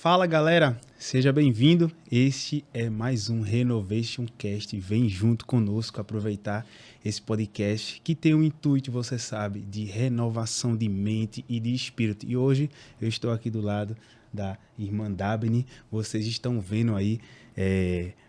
Fala galera, seja bem-vindo. Este é mais um Renovation Cast. Vem junto conosco aproveitar esse podcast que tem o intuito, você sabe, de renovação de mente e de espírito. E hoje eu estou aqui do lado da irmã Dabni. Vocês estão vendo aí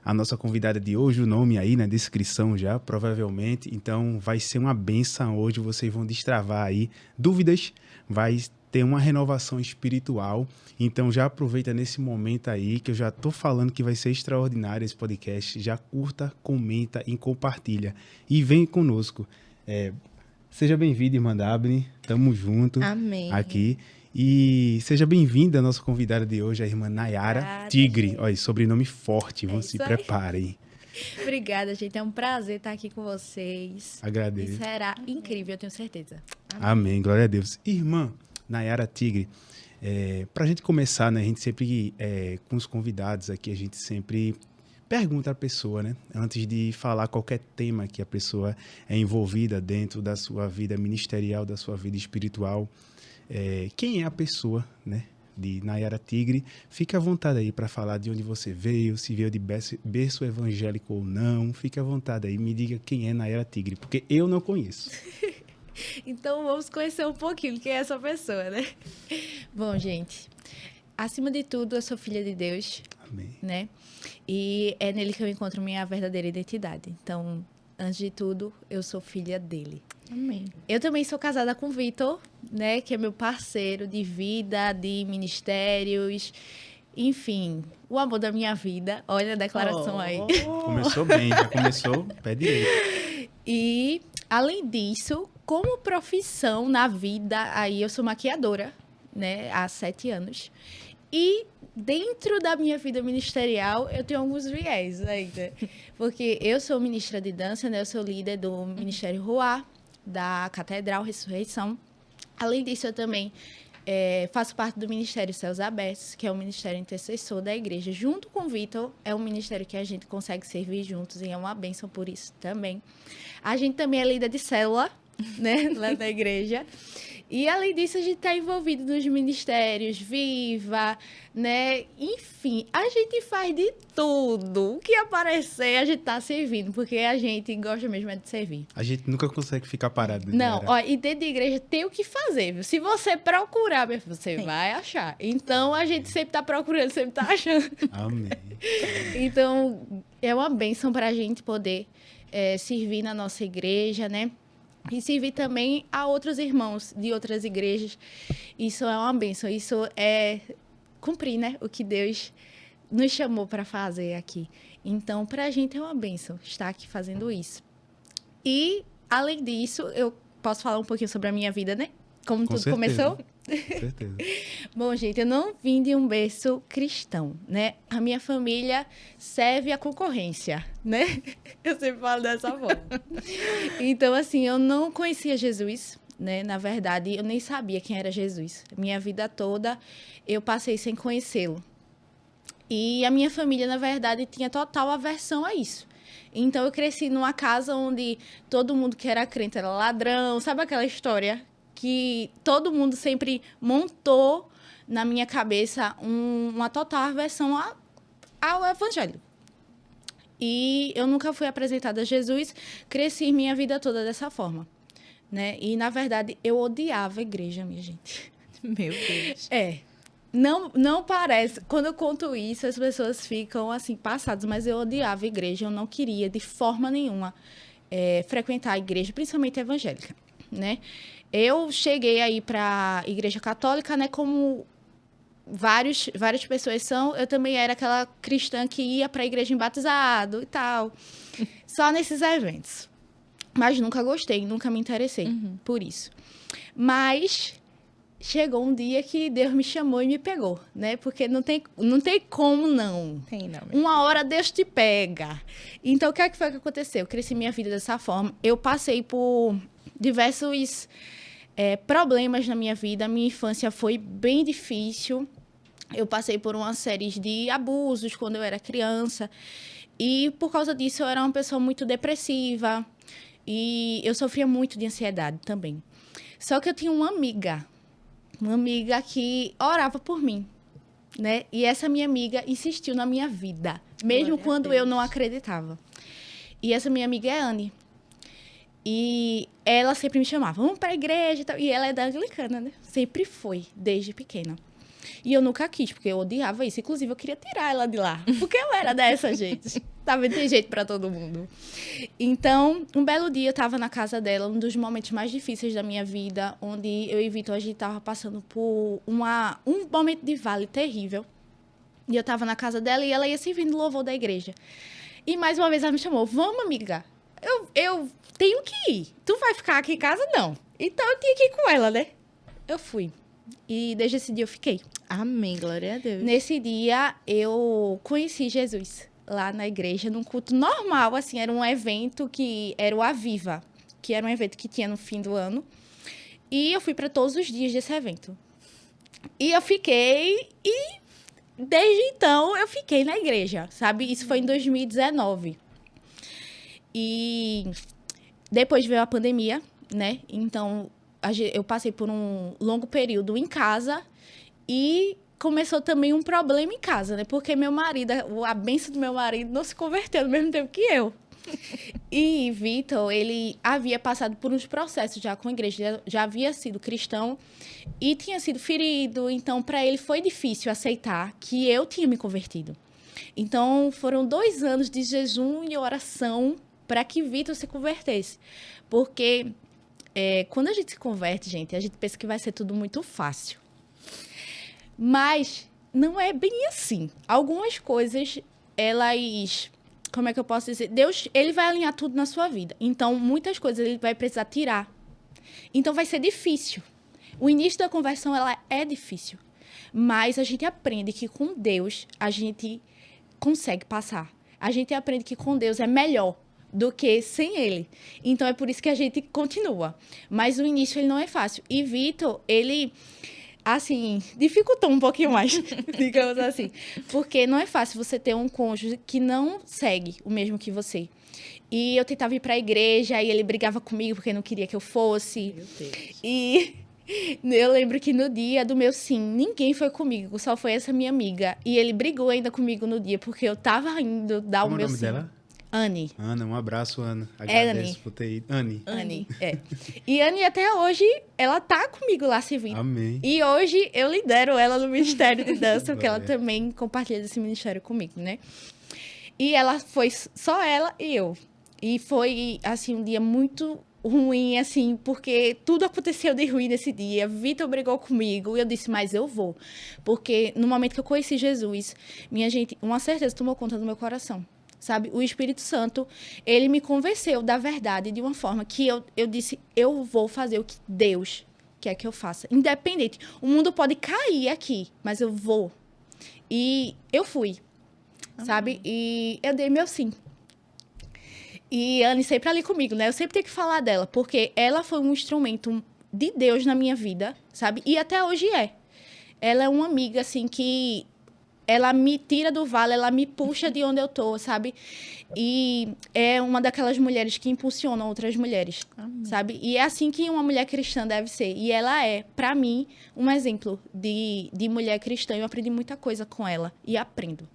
a nossa convidada de hoje, o nome aí na descrição já, provavelmente. Então vai ser uma benção hoje, vocês vão destravar aí dúvidas, vai ter uma renovação espiritual. Então já aproveita nesse momento aí que eu já tô falando que vai ser extraordinário esse podcast. Já curta, comenta e compartilha. E vem conosco. Seja bem-vinda, irmã Dabni. Tamo junto. Amém. Aqui. E seja bem-vinda a nossa convidada de hoje, a irmã Nayara Tigre. Olha, sobrenome forte, se preparem. Obrigada, gente. É um prazer estar aqui com vocês. Agradeço. E será incrível, eu tenho certeza. Amém. Glória a Deus. Irmã Nayara Tigre, para a gente começar, né, a gente sempre, com os convidados aqui, a gente sempre pergunta à pessoa, né, antes de falar qualquer tema que a pessoa é envolvida dentro da sua vida ministerial, da sua vida espiritual, quem é a pessoa, né, de Nayara Tigre. Fique à vontade aí para falar de onde você veio, se veio de berço evangélico ou não. Fique à vontade aí, me diga quem é Nayara Tigre, porque eu não conheço. Então, vamos conhecer um pouquinho quem é essa pessoa, né? Bom, gente, acima de tudo, eu sou filha de Deus. Amém. Né? E é nele que eu encontro minha verdadeira identidade. Então, antes de tudo, eu sou filha dele. Amém. Eu também sou casada com o Vitor, né? Que é meu parceiro de vida, de ministérios, enfim, o amor da minha vida. Olha a declaração aí. Começou bem, já começou pé direito. E, além disso, como profissão na vida, aí eu sou maquiadora, né? Há 7 anos. E dentro da minha vida ministerial, eu tenho alguns viés ainda. Porque eu sou ministra de dança, né? Eu sou líder do Ministério Ruá, da Catedral Ressurreição. Além disso, eu também faço parte do Ministério Céus Abertos, que é o ministério intercessor da igreja. Junto com o Vitor, é um ministério que a gente consegue servir juntos e é uma bênção por isso também. A gente também é líder de célula, né? Lá da igreja. E, além disso, a gente está envolvido nos ministérios, Viva, né? Enfim, a gente faz de tudo. O que aparecer, a gente está servindo, porque a gente gosta mesmo de servir. A gente nunca consegue ficar parado. Não, ó, e dentro da igreja tem o que fazer, viu? Se você procurar, você vai achar. Então, a gente sempre está procurando, sempre está achando. Amém. Então, é uma bênção para a gente poder servir na nossa igreja, né? E servir também a outros irmãos de outras igrejas. Isso é uma bênção. Isso é cumprir, né? O que Deus nos chamou para fazer aqui. Então, para a gente é uma bênção estar aqui fazendo isso. E, além disso, eu posso falar um pouquinho sobre a minha vida, né? Como Com tudo certeza. começou? Com certeza. Bom, gente, eu não vim de um berço cristão, né? A minha família serve a concorrência, né? Eu sempre falo dessa forma. Então, assim, eu não conhecia Jesus, né? Na verdade, eu nem sabia quem era Jesus. Minha vida toda, eu passei sem conhecê-lo. E a minha família, na verdade, tinha total aversão a isso. Então, eu cresci numa casa onde todo mundo que era crente era ladrão. Sabe aquela história que todo mundo sempre montou na minha cabeça uma total aversão ao evangelho. E eu nunca fui apresentada a Jesus, cresci minha vida toda dessa forma, né? E, na verdade, eu odiava a igreja, minha gente. Meu Deus. Não parece. Quando eu conto isso, as pessoas ficam, assim, passadas, mas eu odiava a igreja, eu não queria, de forma nenhuma, frequentar a igreja, principalmente a evangélica, né? Eu cheguei aí para a igreja católica, né, como várias pessoas são. Eu também era aquela cristã que ia para a igreja em batizado e tal. Só nesses eventos. Mas nunca gostei, nunca me interessei por isso. Mas chegou um dia que Deus me chamou e me pegou, né? Porque não tem como não. Tem não. Uma hora Deus te pega. Então, o que é que foi que aconteceu? Eu cresci minha vida dessa forma. Eu passei por diversos problemas na minha vida. A minha infância foi bem difícil. Eu passei por uma série de abusos quando eu era criança. E, por causa disso, eu era uma pessoa muito depressiva. E eu sofria muito de ansiedade também. Só que eu tinha uma amiga que orava por mim. né? E essa minha amiga insistiu na minha vida, mesmo Glória a quando Deus. eu não acreditava. E essa minha amiga é Anne. E ela sempre me chamava, vamos pra igreja e tal. E ela é da anglicana, né? Sempre foi, desde pequena. E eu nunca quis, porque eu odiava isso. Inclusive, eu queria tirar ela de lá. Porque eu era dessa, gente. Tá vendo? Tem jeito pra todo mundo. Então, um belo dia, eu tava na casa dela, um dos momentos mais difíceis da minha vida, onde eu e Vitor, a gente tava passando por um momento de vale terrível. E eu tava na casa dela e ela ia servindo louvor da igreja. E mais uma vez ela me chamou, vamos, amiga. Eu tenho que ir. Tu vai ficar aqui em casa? Não. Então, eu tinha que ir com ela, né? Eu fui. E desde esse dia eu fiquei. Amém, glória a Deus. Nesse dia, eu conheci Jesus lá na igreja, num culto normal, assim, era um evento que era o Aviva, que era um evento que tinha no fim do ano. E eu fui para todos os dias desse evento. E eu fiquei, e desde então eu fiquei na igreja, sabe? Isso foi em 2019. E depois veio a pandemia, né? Então, eu passei por um longo período em casa e começou também um problema em casa, né? Porque meu marido, a bênção do meu marido não se converteu no mesmo tempo que eu. E Vitor, ele havia passado por uns processos já com a igreja, já havia sido cristão e tinha sido ferido, então para ele foi difícil aceitar que eu tinha me convertido. Então foram 2 anos de jejum e oração para que Vitor se convertesse. Porque quando a gente se converte, gente, a gente pensa que vai ser tudo muito fácil. Mas não é bem assim. Algumas coisas, elas... Como é que eu posso dizer? Deus, ele vai alinhar tudo na sua vida. Então, muitas coisas ele vai precisar tirar. Então, vai ser difícil. O início da conversão, ela é difícil. Mas a gente aprende que com Deus, a gente consegue passar. A gente aprende que com Deus é melhor do que sem ele. Então, é por isso que a gente continua. Mas o início, ele não é fácil. E Vitor, ele... assim, dificultou um pouquinho mais, digamos assim. Porque não é fácil você ter um cônjuge que não segue o mesmo que você. E eu tentava ir pra igreja, e ele brigava comigo porque não queria que eu fosse. Meu Deus. E eu lembro que no dia do meu sim, ninguém foi comigo, só foi essa minha amiga. E ele brigou ainda comigo no dia, porque eu tava indo dar Como o é meu o nome sim. dela? Anne. Ana, um abraço, Ana. É, Agradeço Anne. por ter ido. Anne. Anne, é. E Anne, até hoje, ela tá comigo lá servindo. Amém. E hoje eu lidero ela no Ministério de Dança, porque ela Glória. também compartilha desse ministério comigo, né? E ela foi só ela e eu. E foi, assim, um dia muito ruim, assim, porque tudo aconteceu de ruim nesse dia. Vitor brigou comigo e eu disse, mas eu vou. Porque no momento que eu conheci Jesus, minha gente, uma certeza tomou conta do meu coração. Sabe? O Espírito Santo, ele me convenceu da verdade de uma forma que eu disse, eu vou fazer o que Deus quer que eu faça. Independente. O mundo pode cair aqui, mas eu vou. E eu fui, sabe? E eu dei meu sim. E a Anne sempre ali comigo, né? Eu sempre tenho que falar dela, porque ela foi um instrumento de Deus na minha vida, sabe? E até hoje é. Ela é uma amiga, assim, que... ela me tira do vale, ela me puxa de onde eu tô, sabe? E é uma daquelas mulheres que impulsionam outras mulheres, sabe? E é assim que uma mulher cristã deve ser. E ela é, pra mim, um exemplo de mulher cristã. Eu aprendi muita coisa com ela e aprendo.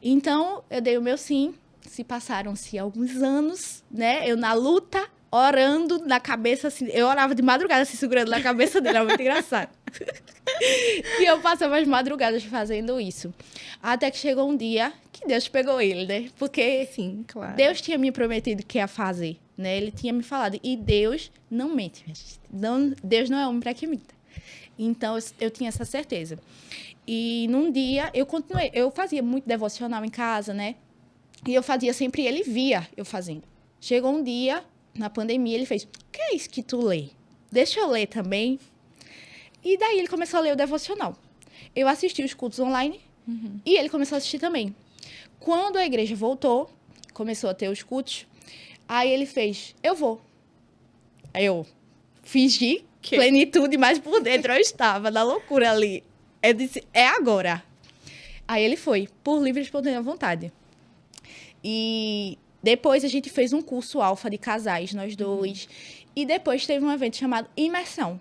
Então, eu dei o meu sim. Se passaram-se alguns anos, né? Eu na luta, orando na cabeça, assim. Eu orava de madrugada, se segurando na cabeça dele. Era muito engraçado. E eu passava as madrugadas fazendo isso. Até que chegou um dia que Deus pegou ele, né? Porque Sim, claro. Deus tinha me prometido que ia fazer, né? Ele tinha me falado. E Deus não mente, minha gente. Deus não é homem para que minta. Então, eu tinha essa certeza. E num dia, eu continuei. Eu fazia muito devocional em casa, né? E eu fazia sempre, ele via eu fazendo. Chegou um dia, na pandemia, ele fez, o que é isso que tu lê? Deixa eu ler também. E daí ele começou a ler o devocional. Eu assisti os cultos online e ele começou a assistir também. Quando a igreja voltou, começou a ter os cultos, aí ele fez, eu vou. Aí eu fingi plenitude, mas por dentro eu estava na loucura ali. Eu disse, é agora. Aí ele foi, por livre e espontânea vontade. E depois a gente fez um curso alfa de casais, nós dois. E depois teve um evento chamado Imersão.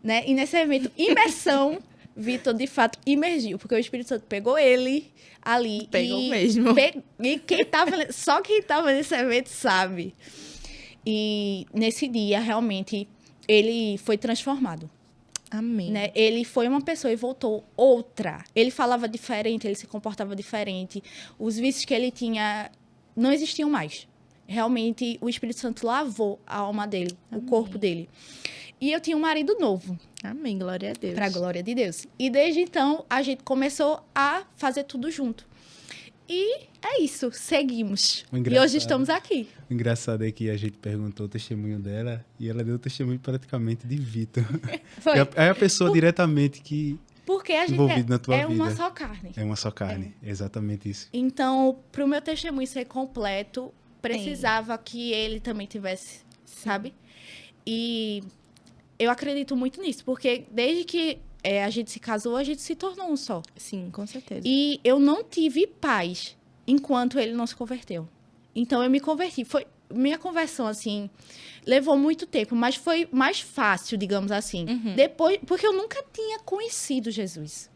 Né? E nesse evento, Imersão, Vitor, de fato, imergiu, porque o Espírito Santo pegou ele ali. Pegou mesmo. E só quem estava nesse evento sabe. E nesse dia, realmente, ele foi transformado. Amém. Né? Ele foi uma pessoa e voltou outra. Ele falava diferente, ele se comportava diferente. Os vícios que ele tinha não existiam mais. Realmente, o Espírito Santo lavou a alma dele, Amém. o corpo dele. E eu tinha um marido novo. Amém, glória a Deus. Para a glória de Deus. E desde então, a gente começou a fazer tudo junto. E é isso, seguimos. E hoje estamos aqui. O engraçado é que a gente perguntou o testemunho dela e ela deu o testemunho praticamente de Vitor. Foi. É a pessoa diretamente que Porque a gente envolvido na tua é uma vida. só carne. É uma só carne, exatamente isso. Então, para o meu testemunho ser completo, precisava que ele também tivesse, sabe? E eu acredito muito nisso, porque desde que a gente se casou, a gente se tornou um só. Sim, com certeza. E eu não tive paz enquanto ele não se converteu. Então, eu me converti. Minha conversão, assim, levou muito tempo, mas foi mais fácil, digamos assim. Depois, porque eu nunca tinha conhecido Jesus.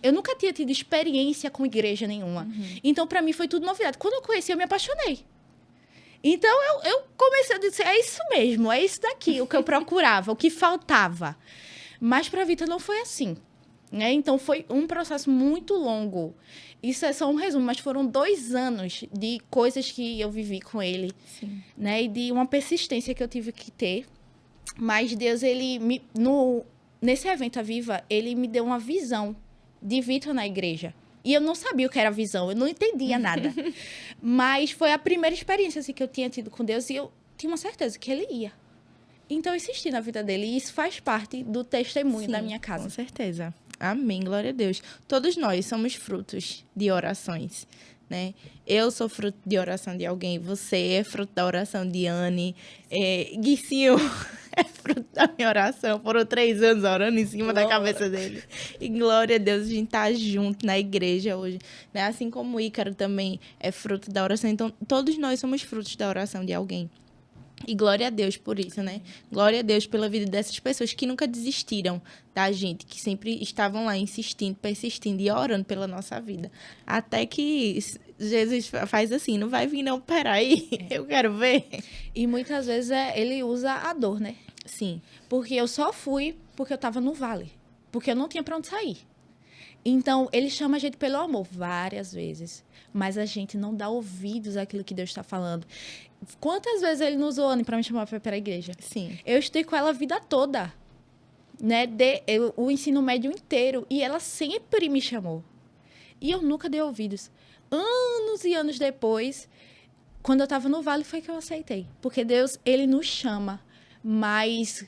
Eu nunca tinha tido experiência com igreja nenhuma. Então, para mim, foi tudo novidade. Quando eu conheci, eu me apaixonei. Então, eu comecei a dizer, é isso mesmo, é isso daqui, o que eu procurava, o que faltava. Mas para a Vitor não foi assim. Né? Então, foi um processo muito longo. Isso é só um resumo, mas foram 2 anos de coisas que eu vivi com ele. Sim. Né? E de uma persistência que eu tive que ter. Mas Deus, ele nesse evento A Viva, ele me deu uma visão de Vitor na igreja. E eu não sabia o que era visão, eu não entendia nada. Mas foi a primeira experiência assim, que eu tinha tido com Deus e eu tinha uma certeza que ele ia. Então, eu insisti na vida dele e isso faz parte do testemunho da minha casa. Com certeza. Amém, glória a Deus. Todos nós somos frutos de orações, né? Eu sou fruto de oração de alguém, você é fruto da oração de Anne, Guicinho é fruto da minha oração. Foram 3 anos orando em cima da cabeça dele. E glória a Deus, a gente tá junto na igreja hoje, né? Assim como o Ícaro também é fruto da oração. Então, todos nós somos frutos da oração de alguém. E glória a Deus por isso, né? Glória a Deus pela vida dessas pessoas que nunca desistiram da gente, que sempre estavam lá insistindo, persistindo e orando pela nossa vida. Até que Jesus faz assim, não vai vir não, peraí, eu quero ver. E muitas vezes ele usa a dor, né? Sim. Porque eu só fui porque eu estava no vale. Porque eu não tinha para onde sair. Então, ele chama a gente pelo amor várias vezes. Mas a gente não dá ouvidos àquilo que Deus está falando. Quantas vezes ele nos usou para me chamar para a igreja? Sim. Eu estudei com ela a vida toda. Né? O ensino médio inteiro. E ela sempre me chamou. E eu nunca dei ouvidos. Anos e anos depois, quando eu estava no vale, foi que eu aceitei. Porque Deus, ele nos chama. Mas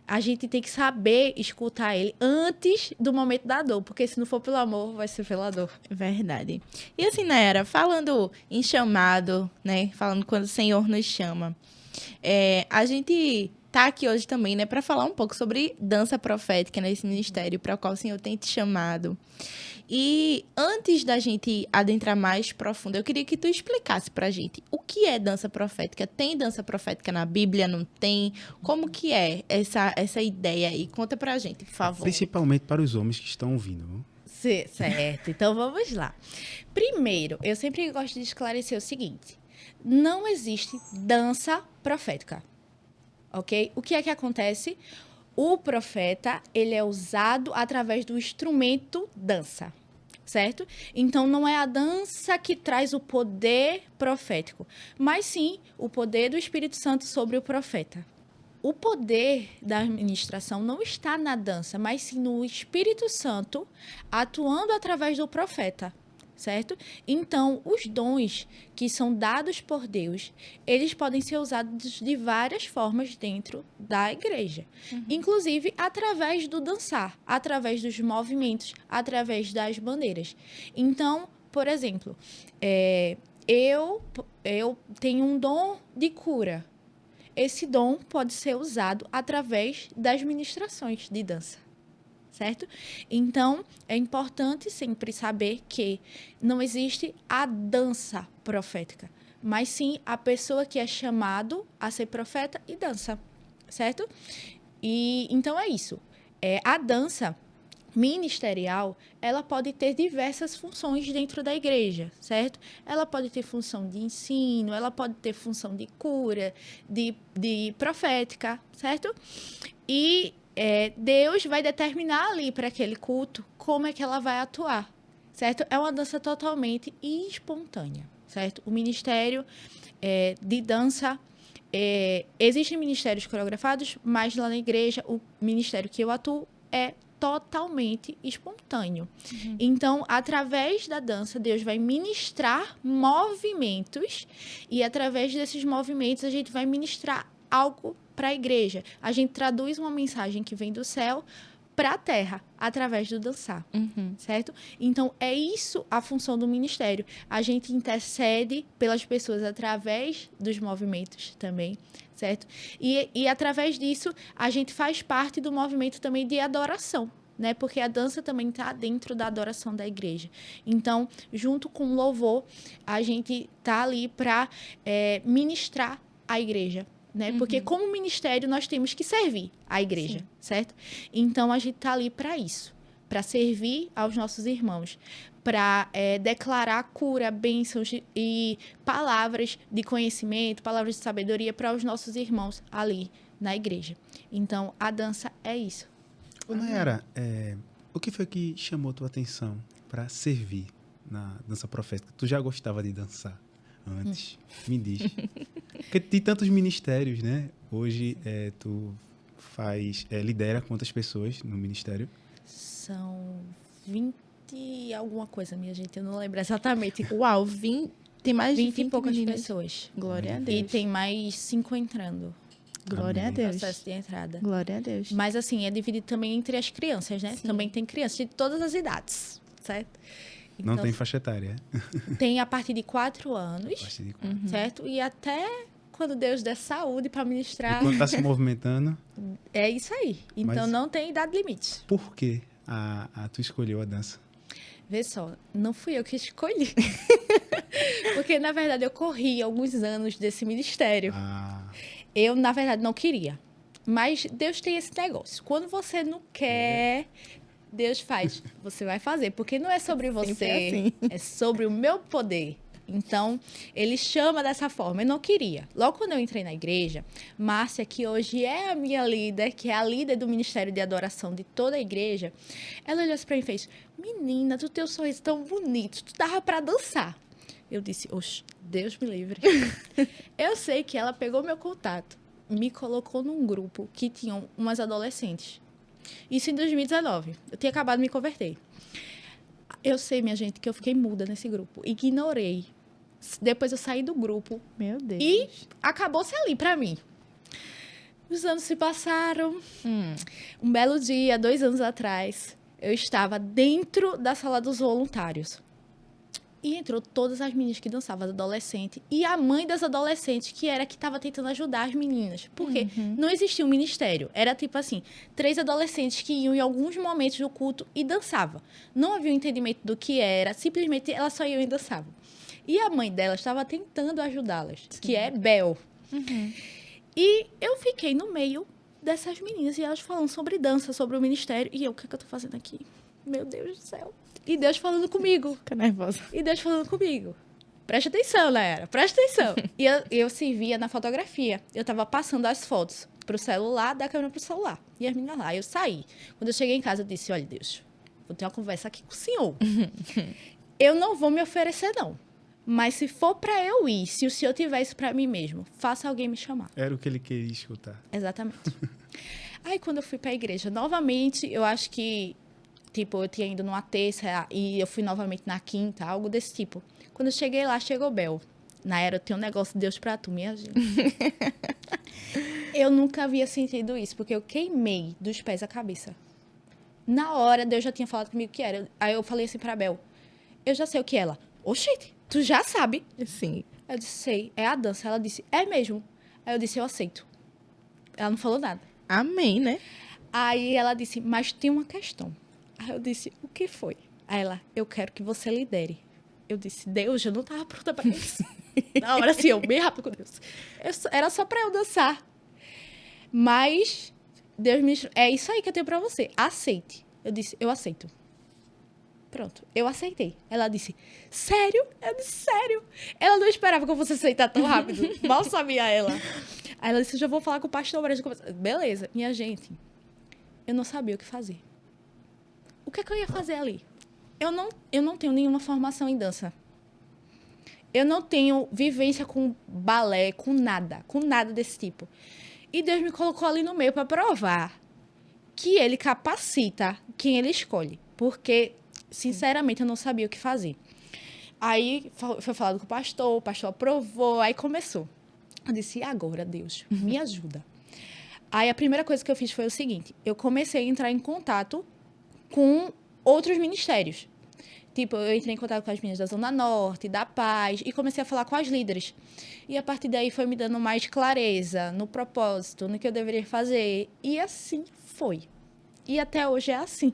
a gente tem que saber escutar ele antes do momento da dor. Porque se não for pelo amor, vai ser pela dor. Verdade. E assim, Nayara, falando em chamado, né? Falando quando o Senhor nos chama. A gente tá aqui hoje também, né? Para falar um pouco sobre dança profética nesse ministério para o qual o Senhor tem te chamado. E antes da gente adentrar mais profundo, eu queria que tu explicasse pra gente o que é dança profética. Tem dança profética na Bíblia? Não tem? Como que é essa ideia aí? Conta pra gente, por favor. Principalmente para os homens que estão ouvindo. Viu? Certo, então vamos lá. Primeiro, eu sempre gosto de esclarecer o seguinte. Não existe dança profética, ok? O que é que acontece? O profeta, ele é usado através do instrumento dança, certo? Então, não é a dança que traz o poder profético, mas sim o poder do Espírito Santo sobre o profeta. O poder da administração não está na dança, mas sim no Espírito Santo atuando através do profeta. Certo? Então, os dons que são dados por Deus, eles podem ser usados de várias formas dentro da igreja. Inclusive, através do dançar, através dos movimentos, através das bandeiras. Então, por exemplo, eu tenho um dom de cura. Esse dom pode ser usado através das ministrações de dança. Certo? Então, é importante sempre saber que não existe a dança profética, mas sim a pessoa que é chamado a ser profeta e dança, certo? E então é isso. A dança, ministerial, ela pode ter diversas funções dentro da igreja, certo? Ela pode ter função de ensino, ela pode ter função de cura, de profética, certo? E Deus vai determinar ali para aquele culto como é que ela vai atuar, certo? É uma dança totalmente espontânea, certo? O ministério de dança, existem ministérios coreografados, mas lá na igreja, o ministério que eu atuo é totalmente espontâneo. Então, através da dança, Deus vai ministrar movimentos e através desses movimentos a gente vai ministrar algo para a igreja. A gente traduz uma mensagem que vem do céu para a terra através do dançar, certo? Então, é isso a função do ministério. A gente intercede pelas pessoas através dos movimentos também, certo? E através disso, a gente faz parte do movimento também de adoração, né? Porque a dança também está dentro da adoração da igreja. Então, junto com o louvor, a gente está ali para ministrar a igreja, né? Porque como ministério nós temos que servir a igreja, certo? Então a gente tá ali para isso, para servir aos nossos irmãos, para declarar cura, bênçãos e palavras de conhecimento, palavras de sabedoria para os nossos irmãos ali na igreja. Então a dança é isso. Ô, Nayara, o que foi que chamou tua atenção para servir na dança profética? Tu já gostava de dançar antes? Me diz. Porque tem tantos ministérios, né? Hoje tu lidera quantas pessoas no ministério? São 20 e alguma coisa, minha gente. Eu não lembro exatamente. Uau, tem mais de 20 e poucas meninas. pessoas. Glória a Deus. E tem mais 5 entrando. Glória a Amém. Deus. Processo de entrada. Glória a Deus. Mas assim, é dividido também entre as crianças, né? Sim. Também tem crianças de todas as idades, certo? Não Então, tem faixa etária, tem a partir de 4 anos, A partir de quando? certo? E até quando Deus der saúde para ministrar, E quando tá se movimentando, é isso aí. Então Mas- não tem idade limite. por que tu escolheu a dança? Vê só, não fui eu que escolhi. Porque, na verdade, eu corri alguns anos desse ministério. Ah, Eu, na verdade, não queria. Mas Deus tem esse negócio. Quando você não quer, Deus faz. Você vai fazer. Porque não é sobre você, Sempre assim. é sobre o meu poder. Então, ele chama dessa forma. Eu não queria. Logo quando eu entrei na igreja, Márcia, que hoje é a minha líder, que é a líder do Ministério de Adoração de toda a igreja, ela olhou assim pra mim e fez: menina, tu tem um sorriso tão bonito, tu dava pra dançar. Eu disse: oxe, Deus me livre. Eu sei que ela pegou meu contato, me colocou num grupo que tinham umas adolescentes. Isso em 2019. Eu tinha acabado de me converter. Eu sei, minha gente, que eu fiquei muda nesse grupo. Ignorei. Depois eu saí do grupo Meu Deus. e acabou-se ali pra mim. Os anos se passaram. Um belo dia, 2 anos atrás, eu estava dentro da sala dos voluntários. E entrou todas as meninas que dançavam, as adolescentes. E a mãe das adolescentes, que era que estava tentando ajudar as meninas. Porque não existia um ministério. Era tipo assim, 3 adolescentes que iam em alguns momentos do culto e dançavam. Não havia um entendimento do que era. Simplesmente elas só iam e dançavam. E a mãe delas estava tentando ajudá-las, que é Bel. E eu fiquei no meio dessas meninas. E elas falando sobre dança, sobre o ministério. E eu, o que é que eu tô fazendo aqui? Meu Deus do céu. E Deus falando comigo. Fica nervosa. E Deus falando comigo. Presta atenção, Naera. Presta atenção. E eu servia na fotografia. Eu tava passando as fotos pro celular, da câmera pro celular. E as meninas lá. Eu saí. Quando eu cheguei em casa, eu disse: olha, Deus, vou ter uma conversa aqui com o senhor. Eu não vou me oferecer, não. Mas se for pra eu ir, se o senhor tiver isso pra mim mesmo, faça alguém me chamar. era o que ele queria escutar. Exatamente. Aí, quando eu fui pra igreja, novamente, eu acho que, tipo, eu tinha ido numa terça e eu fui novamente na quinta, algo desse tipo. Quando eu cheguei lá, chegou Bel. Na era, eu tenho um negócio de Deus pra tu, minha gente. Eu nunca havia sentido isso, porque eu queimei dos pés à cabeça. Na hora, Deus já tinha falado comigo o que era. Aí eu falei assim pra Bel: eu já sei o que é. Ela: oxente, tu já sabe? Sim. Eu disse: sei, é a dança. Ela disse: é mesmo. Aí eu disse: eu aceito. Ela não falou nada. Amém, né? Aí ela disse: mas tem uma questão. Aí eu disse: o que foi? Aí ela: eu quero que você lidere. Eu disse: Deus, eu não estava pronta para isso. Na hora, assim, eu bem rápido com Deus. Era só para eu dançar. Mas Deus me... É isso aí que eu tenho para você. Aceite. Eu disse, eu aceito. Pronto, eu aceitei. Ela disse, sério? Eu disse, sério. Ela não esperava que eu fosse aceitar tão rápido. Mal sabia ela. Aí ela disse, eu já vou falar com o pastor Brejo. Beleza, minha gente. Eu não sabia o que fazer. O que é que eu ia fazer ali? Eu não tenho nenhuma formação em dança. Eu não tenho vivência com balé, com nada desse tipo. E Deus me colocou ali no meio para provar que ele capacita quem ele escolhe. Porque, sinceramente, eu não sabia o que fazer. Aí foi falado com o pastor aprovou, aí começou. Eu disse, e agora, Deus, me ajuda. Aí a primeira coisa que eu fiz foi o seguinte, eu comecei a entrar em contato com outros ministérios. Tipo, eu entrei em contato com as meninas da Zona Norte, da Paz, e comecei a falar com as líderes. E a partir daí foi me dando mais clareza no propósito, no que eu deveria fazer. E assim foi. E até hoje é assim.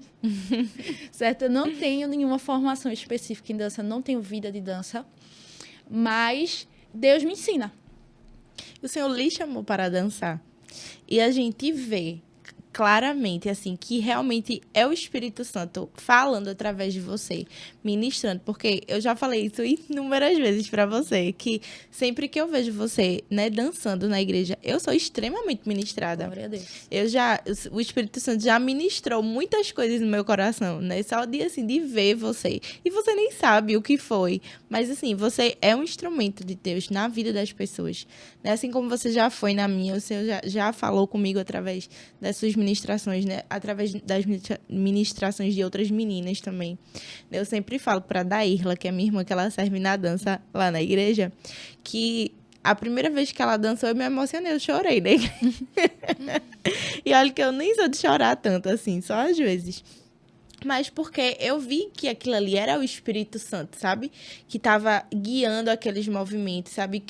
Certo? Eu não tenho nenhuma formação específica em dança, não tenho vida de dança, mas Deus me ensina. O Senhor lhe chamou para dançar. E a gente vê claramente, assim, que realmente é o Espírito Santo falando através de você, ministrando, porque eu já falei isso inúmeras vezes para você, que sempre que eu vejo você, né, dançando na igreja, eu sou extremamente ministrada. Glória a Deus. O Espírito Santo já ministrou muitas coisas no meu coração, né, só de, assim, de ver você, e você nem sabe o que foi, mas, assim, você é um instrumento de Deus na vida das pessoas, né, assim como você já foi na minha, o Senhor já falou comigo através das suas ministrações, né? Através das ministrações de outras meninas também. Eu sempre falo para a Dairla, que é minha irmã, que ela serve na dança lá na igreja, que a primeira vez que ela dançou, eu me emocionei, eu chorei, né? E olha que eu nem sou de chorar tanto assim, só às vezes. Mas porque eu vi que aquilo ali era o Espírito Santo, sabe? Que estava guiando aqueles movimentos, sabe?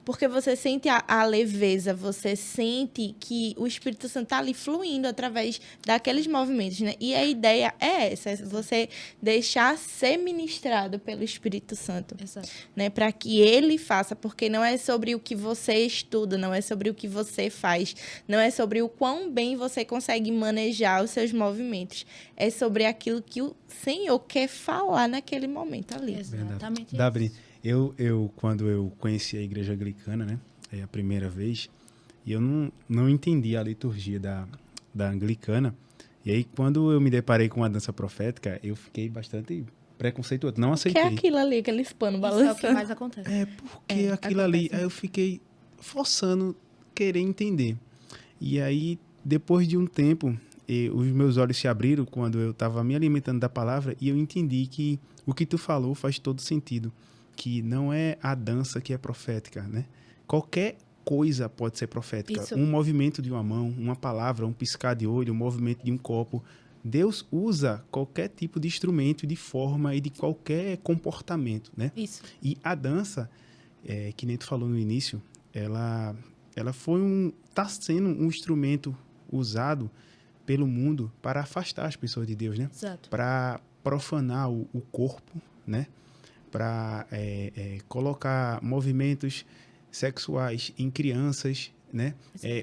Porque você sente a leveza, você sente que o Espírito Santo está ali fluindo através daqueles movimentos, né? E a ideia é essa, é você deixar ser ministrado pelo Espírito Santo. Exato. Né? Para que ele faça, porque não é sobre o que você estuda, não é sobre o que você faz, não é sobre o quão bem você consegue manejar os seus movimentos. É sobre aquilo que o Senhor quer falar naquele momento ali. Exatamente isso. Dabri, quando eu conheci a igreja anglicana, né, a primeira vez, e eu não entendi a liturgia da anglicana, e aí quando eu me deparei com a dança profética, eu fiquei bastante preconceituoso, não aceitei. Que é aquilo ali, aqueles panos Isso é o balançando. que mais acontece. Porque aquilo ali, aí eu fiquei forçando querer entender. E aí, depois de um tempo, os meus olhos se abriram quando eu estava me alimentando da palavra e eu entendi que o que tu falou faz todo sentido, que não é a dança que é profética, né? Qualquer coisa pode ser profética. Isso. Um movimento de uma mão, uma palavra, um piscar de olho, um movimento de um copo. Deus usa qualquer tipo de instrumento, de forma e de qualquer comportamento, né? Isso. E a dança, que nem tu falou no início, ela está sendo um instrumento usado pelo mundo para afastar as pessoas de Deus, né? Exato. Para profanar o corpo, né? Para colocar movimentos sexuais em crianças, né?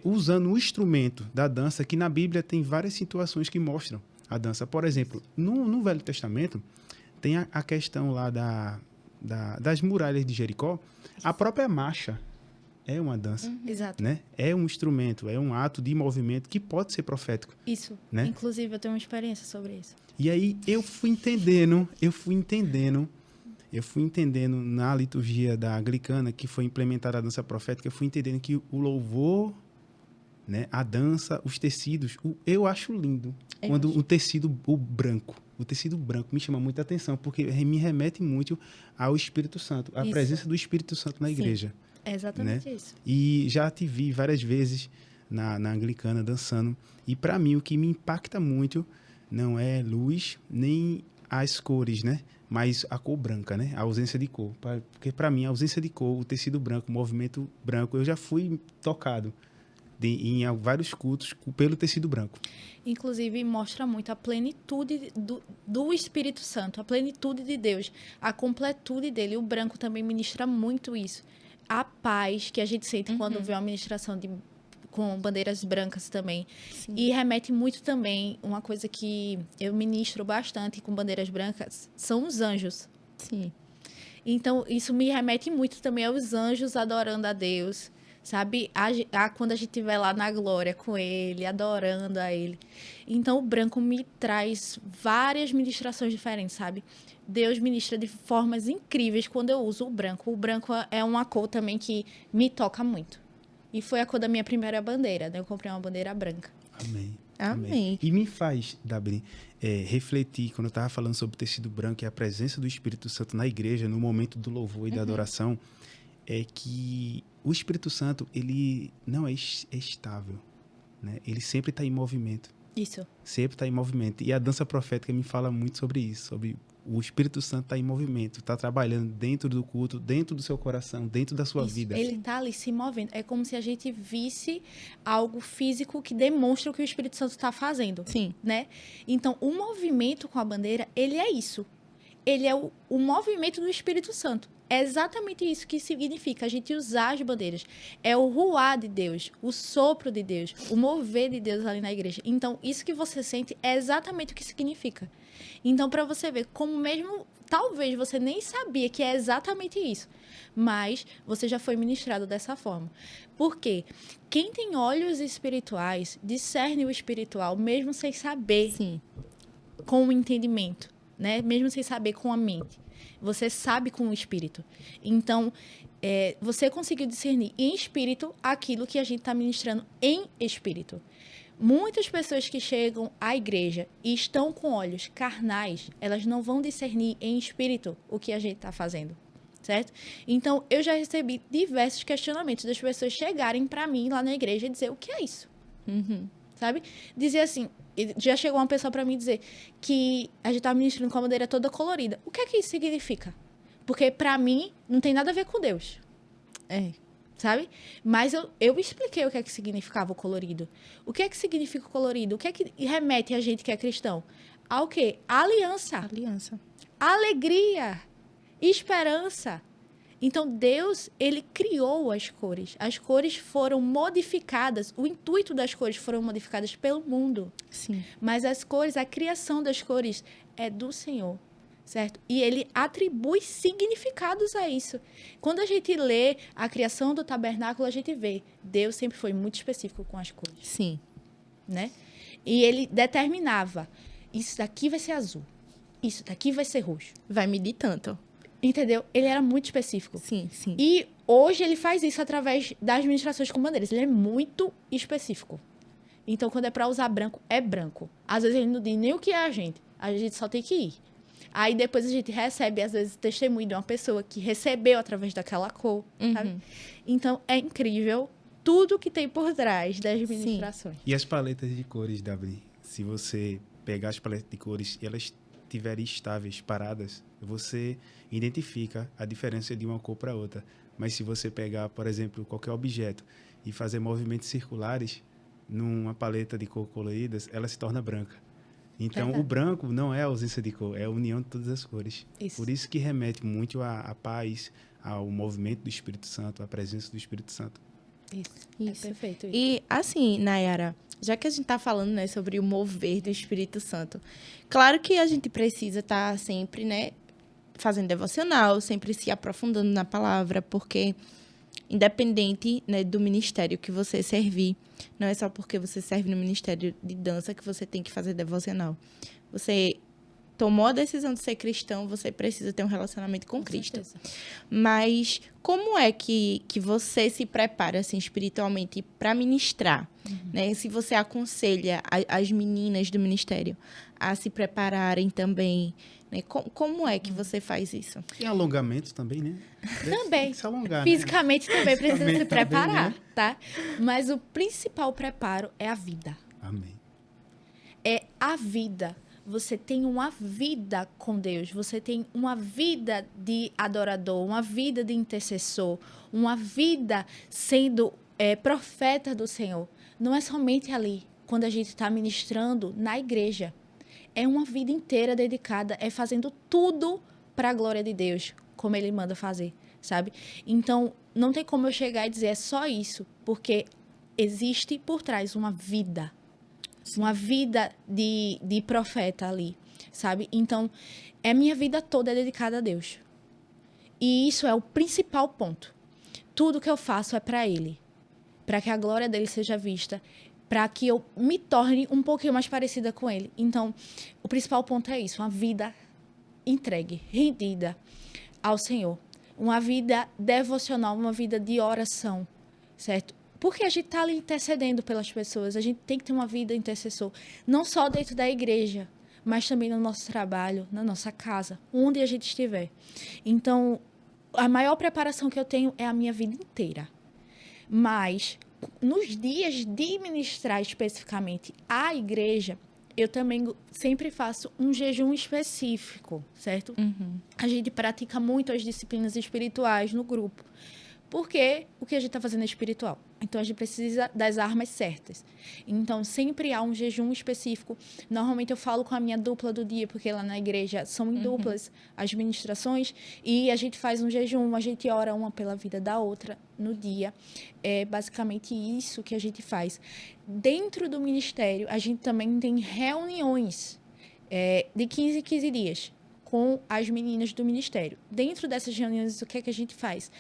Usando o instrumento da dança, que na Bíblia tem várias situações que mostram a dança. Por exemplo, no Velho Testamento, tem a questão lá das muralhas de Jericó. A própria marcha é uma dança, Exato. né? É um instrumento, é um ato de movimento que pode ser profético. Isso. Né? Inclusive, eu tenho uma experiência sobre isso. E aí eu fui entendendo na liturgia da anglicana, que foi implementada a dança profética, eu fui entendendo que o louvor, né, a dança, os tecidos, eu acho lindo. Quando o tecido branco me chama muita atenção, porque me remete muito ao Espírito Santo, à Isso. presença do Espírito Santo na igreja. É exatamente isso. E já te vi várias vezes na anglicana dançando. E para mim o que me impacta muito não é luz nem as cores, né? Mas a cor branca, né? A ausência de cor. Porque para mim a ausência de cor, o tecido branco, o movimento branco, eu já fui tocado em vários cultos pelo tecido branco. Inclusive, mostra muito a plenitude do Espírito Santo, a plenitude de Deus, a completude dele. O branco também ministra muito isso. A paz que a gente sente quando vê uma ministração com bandeiras brancas também. Sim. E remete muito também, uma coisa que eu ministro bastante com bandeiras brancas, são os anjos. Sim. Então, isso me remete muito também aos anjos adorando a Deus, sabe? Quando a gente estiver lá na glória com Ele, adorando a Ele. Então, o branco me traz várias ministrações diferentes, sabe? Deus ministra de formas incríveis quando eu uso o branco. O branco é uma cor também que me toca muito. E foi a cor da minha primeira bandeira, né? Eu comprei uma bandeira branca. Amém. Amém. E me faz, Dabri, refletir, quando eu estava falando sobre o tecido branco e a presença do Espírito Santo na igreja, no momento do louvor e da adoração, é que o Espírito Santo, ele não é estável, né? Ele sempre está em movimento. Isso. Sempre está em movimento. E a dança profética me fala muito sobre isso, sobre o Espírito Santo está em movimento, está trabalhando dentro do culto, dentro do seu coração, dentro da sua Isso, vida. ele está ali se movendo. É como se a gente visse algo físico que demonstra o que o Espírito Santo está fazendo, Sim. né? Então, o movimento com a bandeira, ele é isso. Ele é o movimento do Espírito Santo. É exatamente isso que significa a gente usar as bandeiras. É o ruá de Deus, o sopro de Deus, o mover de Deus ali na igreja. Então, isso que você sente é exatamente o que significa. Então, para você ver como mesmo, talvez você nem sabia que é exatamente isso, mas você já foi ministrado dessa forma. Por quê? Quem tem olhos espirituais discerne o espiritual, mesmo sem saber, Sim. com o entendimento, né? Mesmo sem saber com a mente. Você sabe com o espírito. Então, você conseguiu discernir em espírito aquilo que a gente está ministrando em espírito. Muitas pessoas que chegam à igreja e estão com olhos carnais, elas não vão discernir em espírito o que a gente está fazendo, certo? Então, eu já recebi diversos questionamentos das pessoas chegarem para mim lá na igreja e dizer, o que é isso? Sabe? Dizer assim, já chegou uma pessoa para mim dizer que a gente tá ministrando com a bandeira toda colorida. O que é que isso significa? Porque para mim não tem nada a ver com Deus. Sabe? Mas eu expliquei o que é que significava o colorido. O que é que significa o colorido? O que é que remete a gente que é cristão? Ao quê? Aliança. Aliança. Alegria. Esperança. Então, Deus, ele criou as cores. As cores foram modificadas. O intuito das cores foram modificadas pelo mundo. Sim. Mas as cores, a criação das cores é do Senhor, certo? E ele atribui significados a isso. Quando a gente lê a criação do tabernáculo, a gente vê, Deus sempre foi muito específico com as cores, Sim. né? E ele determinava, isso daqui vai ser azul, isso daqui vai ser roxo. Vai medir tanto. Entendeu? Ele era muito específico. Sim, sim. E hoje ele faz isso através das ministrações com bandeiras. Ele é muito específico. Então, quando é para usar branco, é branco. Às vezes ele não diz nem o que é a gente só tem que ir. Aí depois a gente recebe, às vezes, testemunho de uma pessoa que recebeu através daquela cor, sabe? Então, é incrível tudo que tem por trás das ministrações. E as paletas de cores, Dabri? Se você pegar as paletas de cores e elas estiverem estáveis, paradas, você identifica a diferença de uma cor para outra. Mas se você pegar, por exemplo, qualquer objeto e fazer movimentos circulares numa paleta de cor coloridas, ela se torna branca. Então, Verdade. o branco não é a ausência de cor, é a união de todas as cores. Isso. Por isso que remete muito à paz, ao movimento do Espírito Santo, à presença do Espírito Santo. Isso. Isso. É perfeito isso. E, assim, Nayara, já que a gente tá falando, né, sobre o mover do Espírito Santo, claro que a gente precisa estar sempre, né, fazendo devocional, sempre se aprofundando na palavra, porque independente, né, do ministério que você servir, não é só porque você serve no ministério de dança que você tem que fazer devocional. Você tomou a decisão de ser cristão, você precisa ter um relacionamento com Cristo. certeza. Mas como é que você se prepara, assim, espiritualmente para ministrar? Né? Se você aconselha as meninas do ministério a se prepararem também, né? Como é que você faz isso? E alongamentos também, né? Também. Se alongar, Fisicamente também precisa se Fisicamente também, preparar, né? tá? Mas o principal preparo é a vida. Amém. É a vida. Você tem uma vida com Deus, você tem uma vida de adorador, uma vida de intercessor, uma vida sendo profeta do Senhor. Não é somente ali, quando a gente está ministrando na igreja. É uma vida inteira dedicada, é fazendo tudo para a glória de Deus, como Ele manda fazer, sabe? Então, não tem como eu chegar e dizer é só isso, porque existe por trás uma vida. Uma vida de profeta ali, sabe? Então, minha vida toda é dedicada a Deus. E isso é o principal ponto. Tudo que eu faço é para Ele. Para que a glória dele seja vista. Para que eu me torne um pouquinho mais parecida com Ele. Então, o principal ponto é isso. Uma vida entregue, rendida ao Senhor. Uma vida devocional, uma vida de oração, certo? Porque a gente está ali intercedendo pelas pessoas. A gente tem que ter uma vida intercessor. Não só dentro da igreja, mas também no nosso trabalho, na nossa casa, onde a gente estiver. Então, a maior preparação que eu tenho é a minha vida inteira. Mas, nos dias de ministrar especificamente a igreja, eu também sempre faço um jejum específico, certo? A gente pratica muito as disciplinas espirituais no grupo. Porque o que a gente está fazendo é espiritual. Então, a gente precisa das armas certas. Então, sempre há um jejum específico. Normalmente, eu falo com a minha dupla do dia, porque lá na igreja são em duplas as ministrações. E a gente faz um jejum, a gente ora uma pela vida da outra no dia. É basicamente isso que a gente faz. Dentro do ministério, a gente também tem reuniões de 15 em 15 dias com as meninas do ministério. Dentro dessas reuniões, o que é que a gente faz?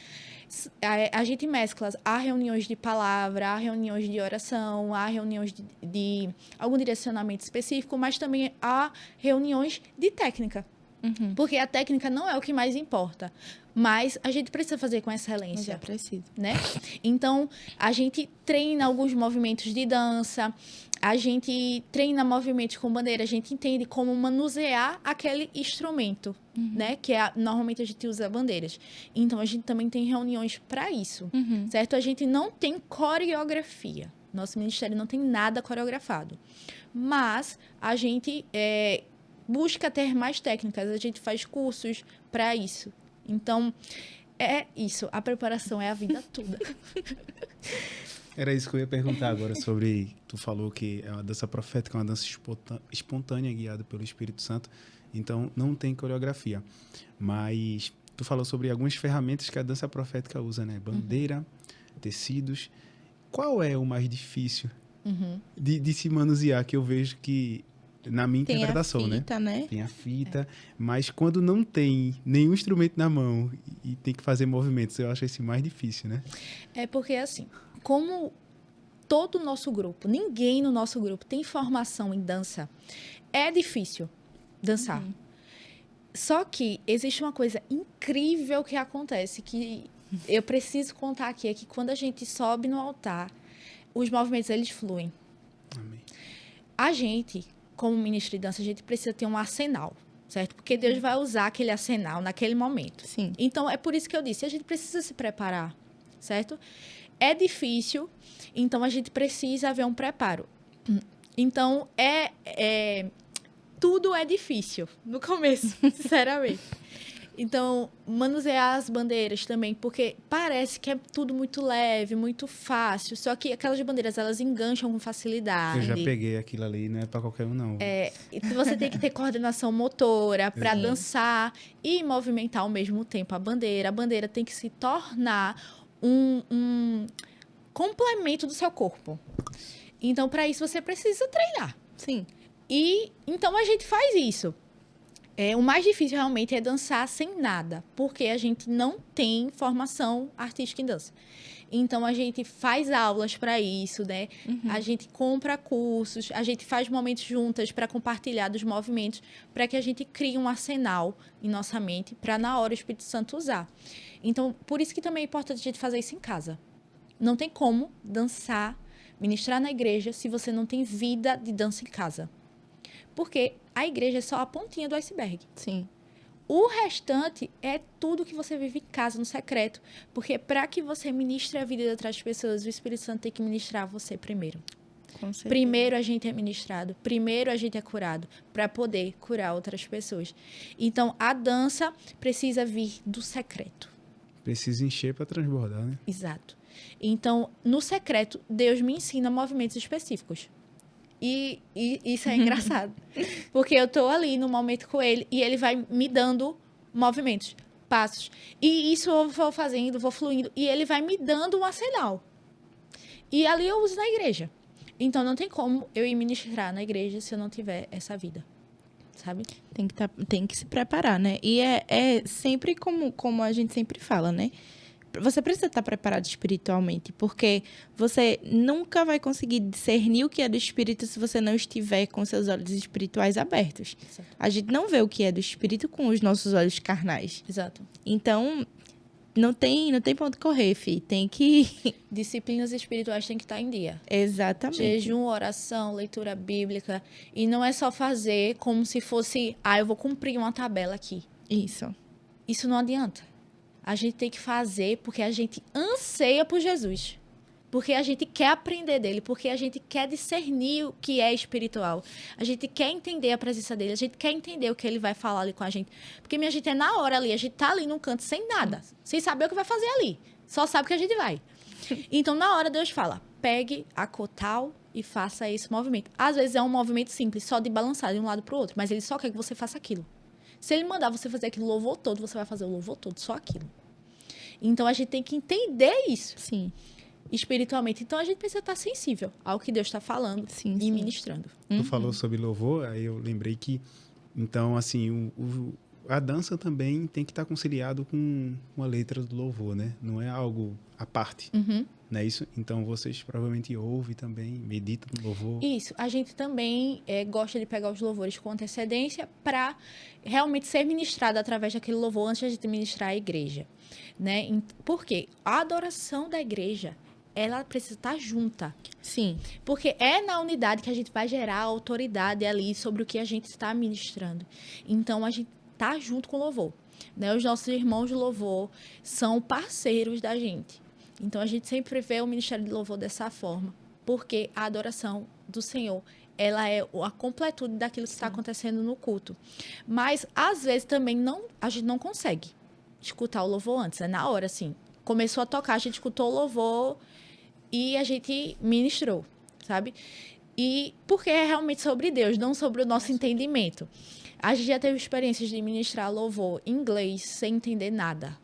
A gente mescla, há reuniões de palavra, há reuniões de oração, há reuniões de algum direcionamento específico, mas também há reuniões de técnica. Porque a técnica não é o que mais importa, mas a gente precisa fazer com excelência. Já preciso. Né? Então, a gente treina alguns movimentos de dança, a gente treina movimentos com bandeira, a gente entende como manusear aquele instrumento, né? Que normalmente a gente usa bandeiras. Então, a gente também tem reuniões para isso, certo? A gente não tem coreografia. Nosso ministério não tem nada coreografado. Mas a gente busca ter mais técnicas, a gente faz cursos para isso. Então, é isso. A preparação é a vida toda. Era isso que eu ia perguntar agora sobre... Tu falou que é uma dança profética, uma dança espontânea, guiada pelo Espírito Santo. Então, não tem coreografia. Mas tu falou sobre algumas ferramentas que a dança profética usa, né? Bandeira, tecidos. Qual é o mais difícil de se manusear? Que eu vejo que, na minha interpretação, tem a fita, né? Tem a fita. Mas quando não tem nenhum instrumento na mão e tem que fazer movimentos, eu acho esse mais difícil, né? É porque, assim, como todo o nosso grupo, ninguém no nosso grupo tem formação em dança, é difícil dançar. Só que existe uma coisa incrível que acontece, que eu preciso contar aqui, é que quando a gente sobe no altar, os movimentos, eles fluem. Amém. A gente, como ministro de dança, a gente precisa ter um arsenal, certo? Porque Deus vai usar aquele arsenal naquele momento. Sim. Então, é por isso que eu disse, a gente precisa se preparar, certo? É difícil, então a gente precisa haver um preparo. Então, tudo é difícil no começo, sinceramente. Então, manusear as bandeiras também, porque parece que é tudo muito leve, muito fácil, só que aquelas bandeiras, elas engancham com facilidade. Eu já peguei aquilo ali, não é pra qualquer um, não. E você tem que ter coordenação motora para Sim. dançar e movimentar ao mesmo tempo a bandeira. A bandeira tem que se tornar um complemento do seu corpo. Então, para isso, você precisa treinar. Sim. E então a gente faz isso. O mais difícil realmente é dançar sem nada, porque a gente não tem formação artística em dança. Então a gente faz aulas para isso, né? A gente compra cursos, a gente faz momentos juntas para compartilhar dos movimentos, para que a gente crie um arsenal em nossa mente para na hora o Espírito Santo usar. Então, por isso que também é importante a gente fazer isso em casa. Não tem como dançar, ministrar na igreja se você não tem vida de dança em casa. Porque a igreja é só a pontinha do iceberg. Sim. O restante é tudo que você vive em casa, no secreto. Porque para que você ministre a vida de outras pessoas, o Espírito Santo tem que ministrar você primeiro. Com certeza. Primeiro a gente é ministrado, primeiro a gente é curado, para poder curar outras pessoas. Então, a dança precisa vir do secreto. Precisa encher para transbordar, né? Exato. Então, no secreto, Deus me ensina movimentos específicos. E isso é engraçado. Porque eu tô ali no momento com ele e ele vai me dando movimentos, passos. E isso eu vou fazendo, vou fluindo. E ele vai me dando um arsenal. E ali eu uso na igreja. Então, não tem como eu ir ministrar na igreja se eu não tiver essa vida, sabe? Tem que se preparar, né? E é sempre como a gente sempre fala, né? Você precisa estar preparado espiritualmente, porque você nunca vai conseguir discernir o que é do espírito se você não estiver com seus olhos espirituais abertos. Exato. A gente não vê o que é do espírito com os nossos olhos carnais. Exato. Então, não tem pra onde correr, fi. Tem que... Disciplinas espirituais têm que estar em dia. Exatamente. Jejum, oração, leitura bíblica. E não é só fazer como se fosse, eu vou cumprir uma tabela aqui. Isso. Isso não adianta. A gente tem que fazer porque a gente anseia por Jesus. Porque a gente quer aprender dele. Porque a gente quer discernir o que é espiritual. A gente quer entender a presença dele. A gente quer entender o que ele vai falar ali com a gente. Porque minha gente é na hora ali. A gente tá ali num canto sem nada. Sem saber o que vai fazer ali. Só sabe que a gente vai. Então, na hora, Deus fala, pegue a cotal e faça esse movimento. Às vezes é um movimento simples, só de balançar de um lado pro outro. Mas ele só quer que você faça aquilo. Se ele mandar você fazer aquele louvor todo, você vai fazer o louvor todo, só aquilo. Então, a gente tem que entender isso. Sim. Espiritualmente. Então, a gente precisa estar sensível ao que Deus está falando Sim, e sim. ministrando. Tu falou sobre louvor, aí eu lembrei que, então, assim, a dança também tem que estar conciliado com a letra do louvor, né? Não é algo à parte, não é isso? Então, vocês provavelmente ouvem também, meditam no louvor. Isso. A gente também gosta de pegar os louvores com antecedência para realmente ser ministrado através daquele louvor antes de a gente ministrar a igreja, né? Por quê? A adoração da igreja, ela precisa estar junta. Sim. Porque é na unidade que a gente vai gerar autoridade ali sobre o que a gente está ministrando. Então, a gente tá junto com o louvor, né? Os nossos irmãos de louvor são parceiros da gente. Então, a gente sempre vê o ministério de louvor dessa forma, porque a adoração do Senhor, ela é a completude daquilo que está acontecendo no culto. Mas, às vezes, também a gente não consegue escutar o louvor antes, é na hora, assim. Começou a tocar, a gente escutou o louvor e a gente ministrou, sabe? E porque é realmente sobre Deus, não sobre o nosso entendimento. A gente já teve experiências de ministrar louvor em inglês sem entender nada.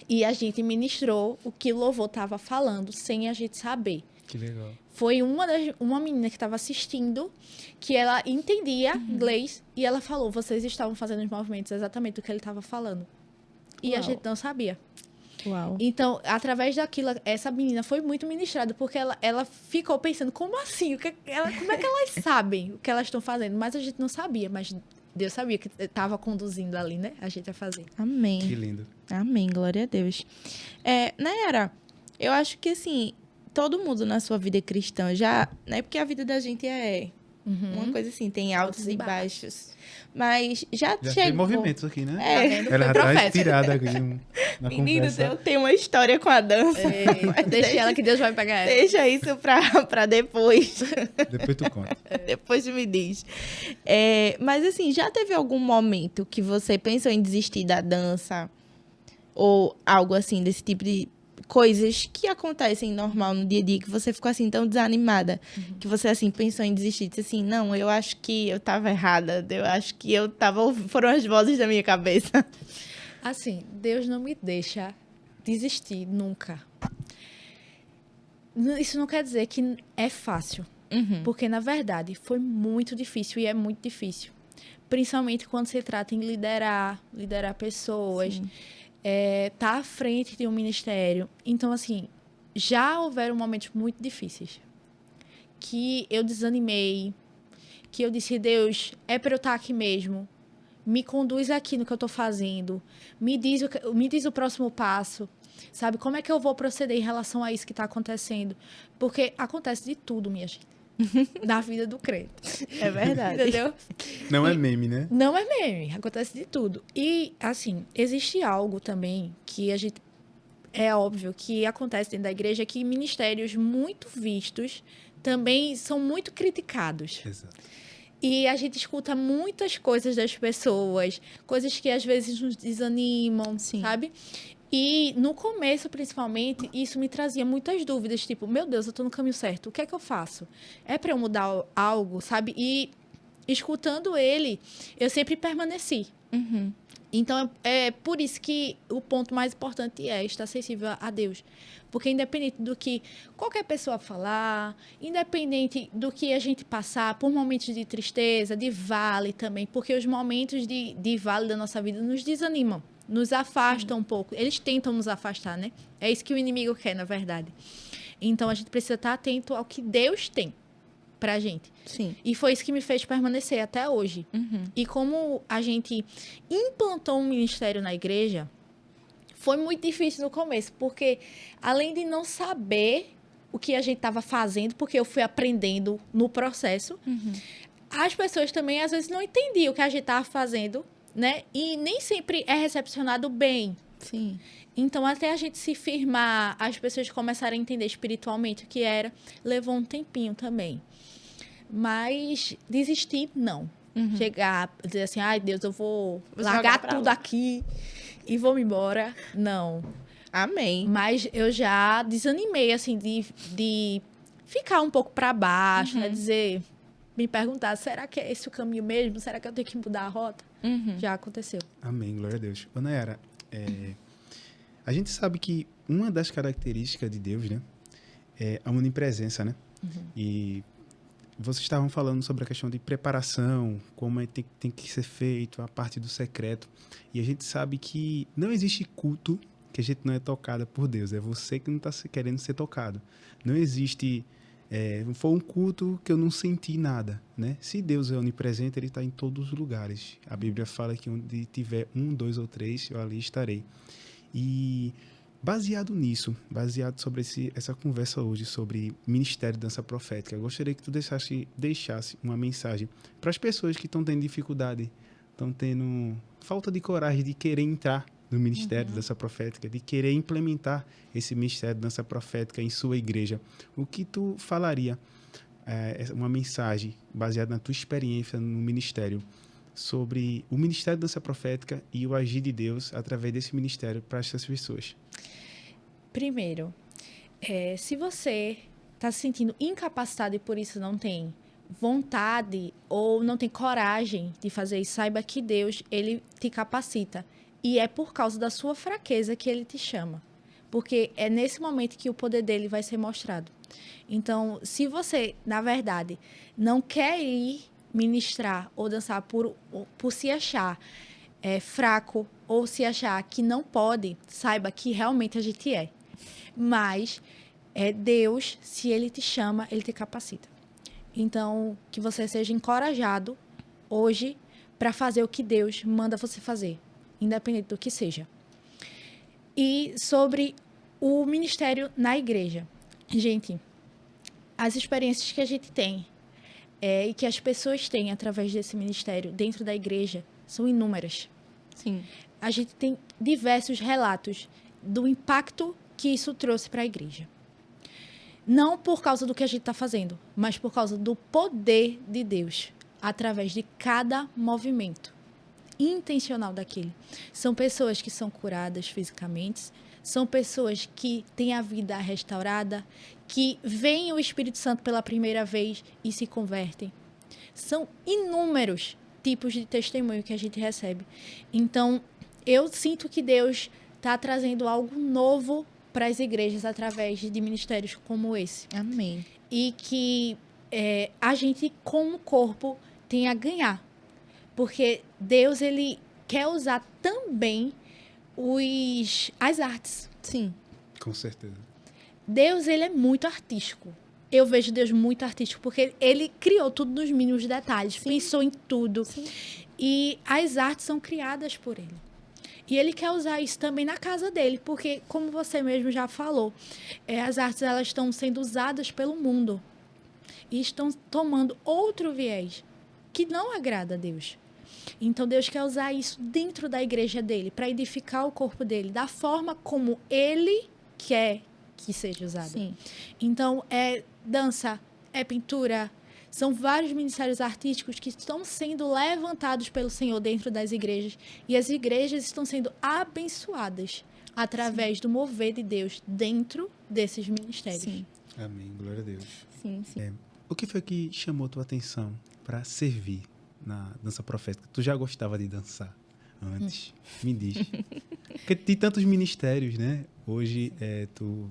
E a gente ministrou o que o louvor estava falando sem a gente saber. Que legal. Foi uma menina que estava assistindo, que ela entendia inglês, e ela falou, vocês estavam fazendo os movimentos exatamente do que ele estava falando. E a Uau. gente não sabia. Uau. Então, através daquilo, essa menina foi muito ministrada, porque ela ficou pensando, como assim? Como é que elas sabem o que elas estão fazendo? Mas a gente não sabia, mas Deus sabia que estava conduzindo ali, né? A gente a fazer. Amém. Que lindo. Amém, glória a Deus. Nayara, eu acho que, assim, todo mundo na sua vida cristã já... Né, porque a vida da gente é uma coisa assim, tem altos e baixos. Mas já Já chegou... tem movimentos aqui, né? Tá vendo? Ela já Foi tá profeta. inspirada aqui na Menino, conversa. eu tenho uma história com a dança. Eita, deixa ela que Deus vai pegar ela. Deixa isso pra depois. Depois tu conta. Depois tu me diz. Mas assim, já teve algum momento que você pensou em desistir da dança? Ou algo assim, desse tipo de coisas que acontecem normal no dia a dia, que você ficou assim tão desanimada, que você assim pensou em desistir, disse assim, não, eu acho que eu tava errada, eu acho que foram as vozes da minha cabeça. Assim, Deus não me deixa desistir nunca. Isso não quer dizer que é fácil. Porque, na verdade, foi muito difícil e é muito difícil. Principalmente quando se trata em liderar pessoas, tá à frente de um ministério. Então, assim, já houveram momentos muito difíceis que eu desanimei, que eu disse, Deus, é para eu estar aqui mesmo. Me conduz aqui no que eu estou fazendo. Me diz o próximo passo. Sabe, como é que eu vou proceder em relação a isso que está acontecendo? Porque acontece de tudo, minha gente. Na vida do crente. É verdade. Entendeu? Não é meme, né? Não é meme, acontece de tudo. E, assim, existe algo também que a gente... É óbvio que acontece dentro da igreja, que ministérios muito vistos também são muito criticados. Exato. E a gente escuta muitas coisas das pessoas, coisas que às vezes nos desanimam, Sim. sabe? E no começo, principalmente, isso me trazia muitas dúvidas, tipo, meu Deus, eu tô no caminho certo, o que é que eu faço? É para eu mudar algo, sabe? E escutando ele, eu sempre permaneci. Então, é por isso que o ponto mais importante é estar sensível a Deus. Porque independente do que qualquer pessoa falar, independente do que a gente passar por momentos de tristeza, de vale também, porque os momentos de vale da nossa vida nos desanimam, nos afastam um pouco. Eles tentam nos afastar, né? É isso que o inimigo quer, na verdade. Então, a gente precisa estar atento ao que Deus tem pra gente. Sim. E foi isso que me fez permanecer até hoje. E como a gente implantou um ministério na igreja, foi muito difícil no começo, porque além de não saber o que a gente estava fazendo, porque eu fui aprendendo no processo, as pessoas também às vezes não entendiam o que a gente estava fazendo, né? E nem sempre é recepcionado bem. Sim. Então, até a gente se firmar, as pessoas começarem a entender espiritualmente o que era, levou um tempinho também. Mas desistir, não. Chegar, dizer assim, ai Deus, eu vou largar tudo aqui e vou me embora. Não. Amém. Mas eu já desanimei, assim, de ficar um pouco para baixo, né? Dizer, me perguntar, será que é esse o caminho mesmo? Será que eu tenho que mudar a rota? Já aconteceu. Amém, glória a Deus. Ô, Nayara, a gente sabe que uma das características de Deus, né, é a onipresença, né? E vocês estavam falando sobre a questão de preparação, como tem que ser feito, a parte do secreto. E a gente sabe que não existe culto que a gente não é tocada por Deus. É você que não está querendo ser tocado. Não existe... foi um culto que eu não senti nada, né? Se Deus é onipresente, Ele está em todos os lugares. A Bíblia fala que onde tiver 1, 2 ou 3, eu ali estarei. E baseado nisso, baseado sobre essa conversa hoje sobre Ministério de Dança Profética, eu gostaria que tu deixasse uma mensagem para as pessoas que estão tendo dificuldade, estão tendo falta de coragem de querer entrar no Ministério de Dança Profética, de querer implementar esse Ministério de Dança Profética em sua igreja. O que tu falaria, uma mensagem baseada na tua experiência no ministério, sobre o Ministério de Dança Profética e o agir de Deus através desse ministério para essas pessoas? Primeiro, se você está se sentindo incapacitado e por isso não tem vontade ou não tem coragem de fazer isso, saiba que Deus, Ele te capacita. E é por causa da sua fraqueza que Ele te chama. Porque é nesse momento que o poder dele vai ser mostrado. Então, se você, na verdade, não quer ir ministrar ou dançar por se achar fraco ou se achar que não pode, saiba que realmente a gente é. Mas Deus, se Ele te chama, Ele te capacita. Então, que você seja encorajado hoje para fazer o que Deus manda você fazer, independente do que seja. E sobre o ministério na igreja. Gente, as experiências que a gente tem e que as pessoas têm através desse ministério dentro da igreja são inúmeras. Sim. A gente tem diversos relatos do impacto que isso trouxe para a igreja. Não por causa do que a gente está fazendo, mas por causa do poder de Deus através de cada movimento intencional daquele. São pessoas que são curadas fisicamente, são pessoas que têm a vida restaurada, que veem o Espírito Santo pela primeira vez e se convertem. São inúmeros tipos de testemunho que a gente recebe. Então, eu sinto que Deus está trazendo algo novo para as igrejas através de ministérios como esse. Amém. E que a gente, como corpo, tem a ganhar. Porque Deus, Ele quer usar também as artes. Sim. Com certeza. Deus, Ele é muito artístico. Eu vejo Deus muito artístico, porque Ele criou tudo nos mínimos detalhes, pensou em tudo. Sim. E as artes são criadas por Ele. E Ele quer usar isso também na casa dele, porque, como você mesmo já falou, as artes elas estão sendo usadas pelo mundo e estão tomando outro viés que não agrada a Deus. Então, Deus quer usar isso dentro da igreja dele, para edificar o corpo dele, da forma como ele quer que seja usado. Sim. Então, é dança, é pintura, são vários ministérios artísticos que estão sendo levantados pelo Senhor dentro das igrejas, e as igrejas estão sendo abençoadas através do mover de Deus dentro desses ministérios. Sim. Amém, glória a Deus. Sim, sim. O que foi que chamou tua atenção para servir na dança profética? Tu já gostava de dançar, antes? Me diz. Porque tem tantos ministérios, né? Hoje tu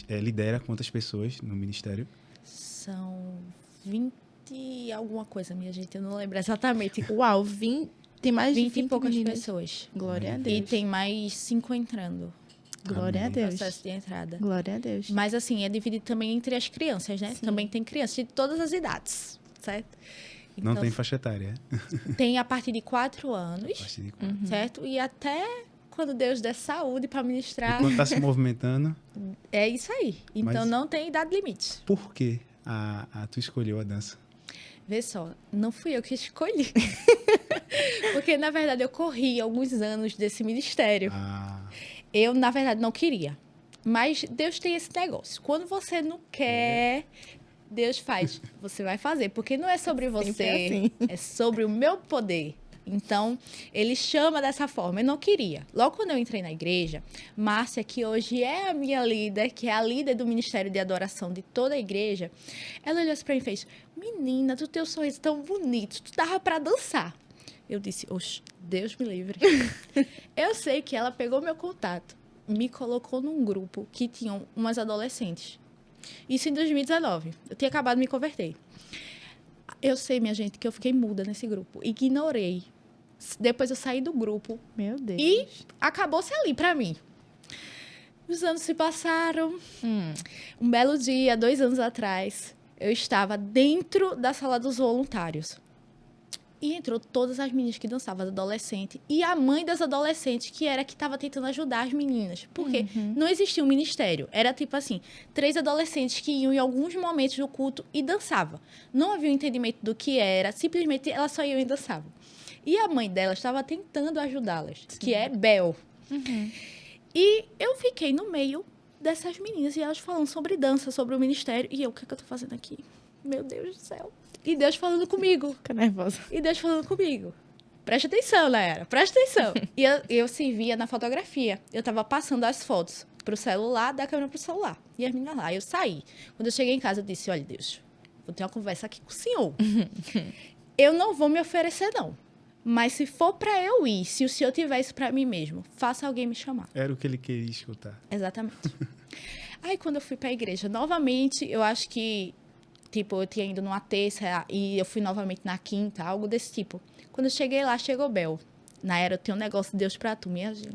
lidera quantas pessoas no ministério? São 20 e alguma coisa, minha gente. Eu não lembro exatamente. Uau, tem mais de 20 e 20 poucas meninas. pessoas. Glória a E Deus. tem mais 5 entrando. Glória a Amém. Deus. Processo de entrada. Glória a Deus. Mas assim, é dividido também entre as crianças, né? Sim. Também tem crianças de todas as idades, certo? Não Então, tem faixa etária, tem a partir de 4 anos, A partir de quando? certo? E até quando Deus der saúde para ministrar, E quando tá se movimentando, é isso aí. Então Mas- não tem idade limite. por que tu escolheu a dança? Vê só, não fui eu que escolhi. Porque, na verdade, eu corri alguns anos desse ministério. Ah, Eu, na verdade, não queria. Mas Deus tem esse negócio. Quando você não quer, Deus faz. Você vai fazer. Porque não é sobre você, Sempre assim. é sobre o meu poder. Então, ele chama dessa forma. Eu não queria. Logo quando eu entrei na igreja, Márcia, que hoje é a minha líder, que é a líder do Ministério de Adoração de toda a igreja, ela olhou assim pra mim e fez: menina, tu teu sorriso tão bonito, tu dava pra dançar. Eu disse: oxe, Deus me livre. Eu sei que ela pegou meu contato, me colocou num grupo que tinham umas adolescentes. Isso em 2019. Eu tinha acabado de me converter. Eu sei, minha gente, que eu fiquei muda nesse grupo. Ignorei. Depois eu saí do grupo Meu Deus. e acabou-se ali pra mim. Os anos se passaram. Um belo dia, 2 anos atrás, eu estava dentro da sala dos voluntários. E entrou todas as meninas que dançavam, as adolescentes. E a mãe das adolescentes, que era que estava tentando ajudar as meninas. Porque não existia um ministério. Era tipo assim, 3 adolescentes que iam em alguns momentos do culto e dançavam. Não havia um entendimento do que era. Simplesmente elas só iam e dançavam. E a mãe delas estava tentando ajudá-las, que é Bel. E eu fiquei no meio dessas meninas e elas falando sobre dança, sobre o ministério. E eu, o que é que eu tô fazendo aqui? Meu Deus do céu. E Deus falando comigo. Fica nervosa. E Deus falando comigo. Presta atenção, Naera, presta atenção. E eu se via na fotografia. Eu tava passando as fotos pro celular, da câmera pro celular. E as meninas lá. Eu saí. Quando eu cheguei em casa, eu disse: olha, Deus, vou ter uma conversa aqui com o senhor. Eu não vou me oferecer, não. Mas se for pra eu ir, se o senhor tiver isso pra mim mesmo, faça alguém me chamar. era o que ele queria escutar. Exatamente. Aí, quando eu fui pra igreja, novamente, eu acho que, tipo, eu tinha ido numa terça e eu fui novamente na quinta, algo desse tipo. Quando eu cheguei lá, chegou Bel. Na era, eu tenho um negócio de Deus pra tu, minha gente.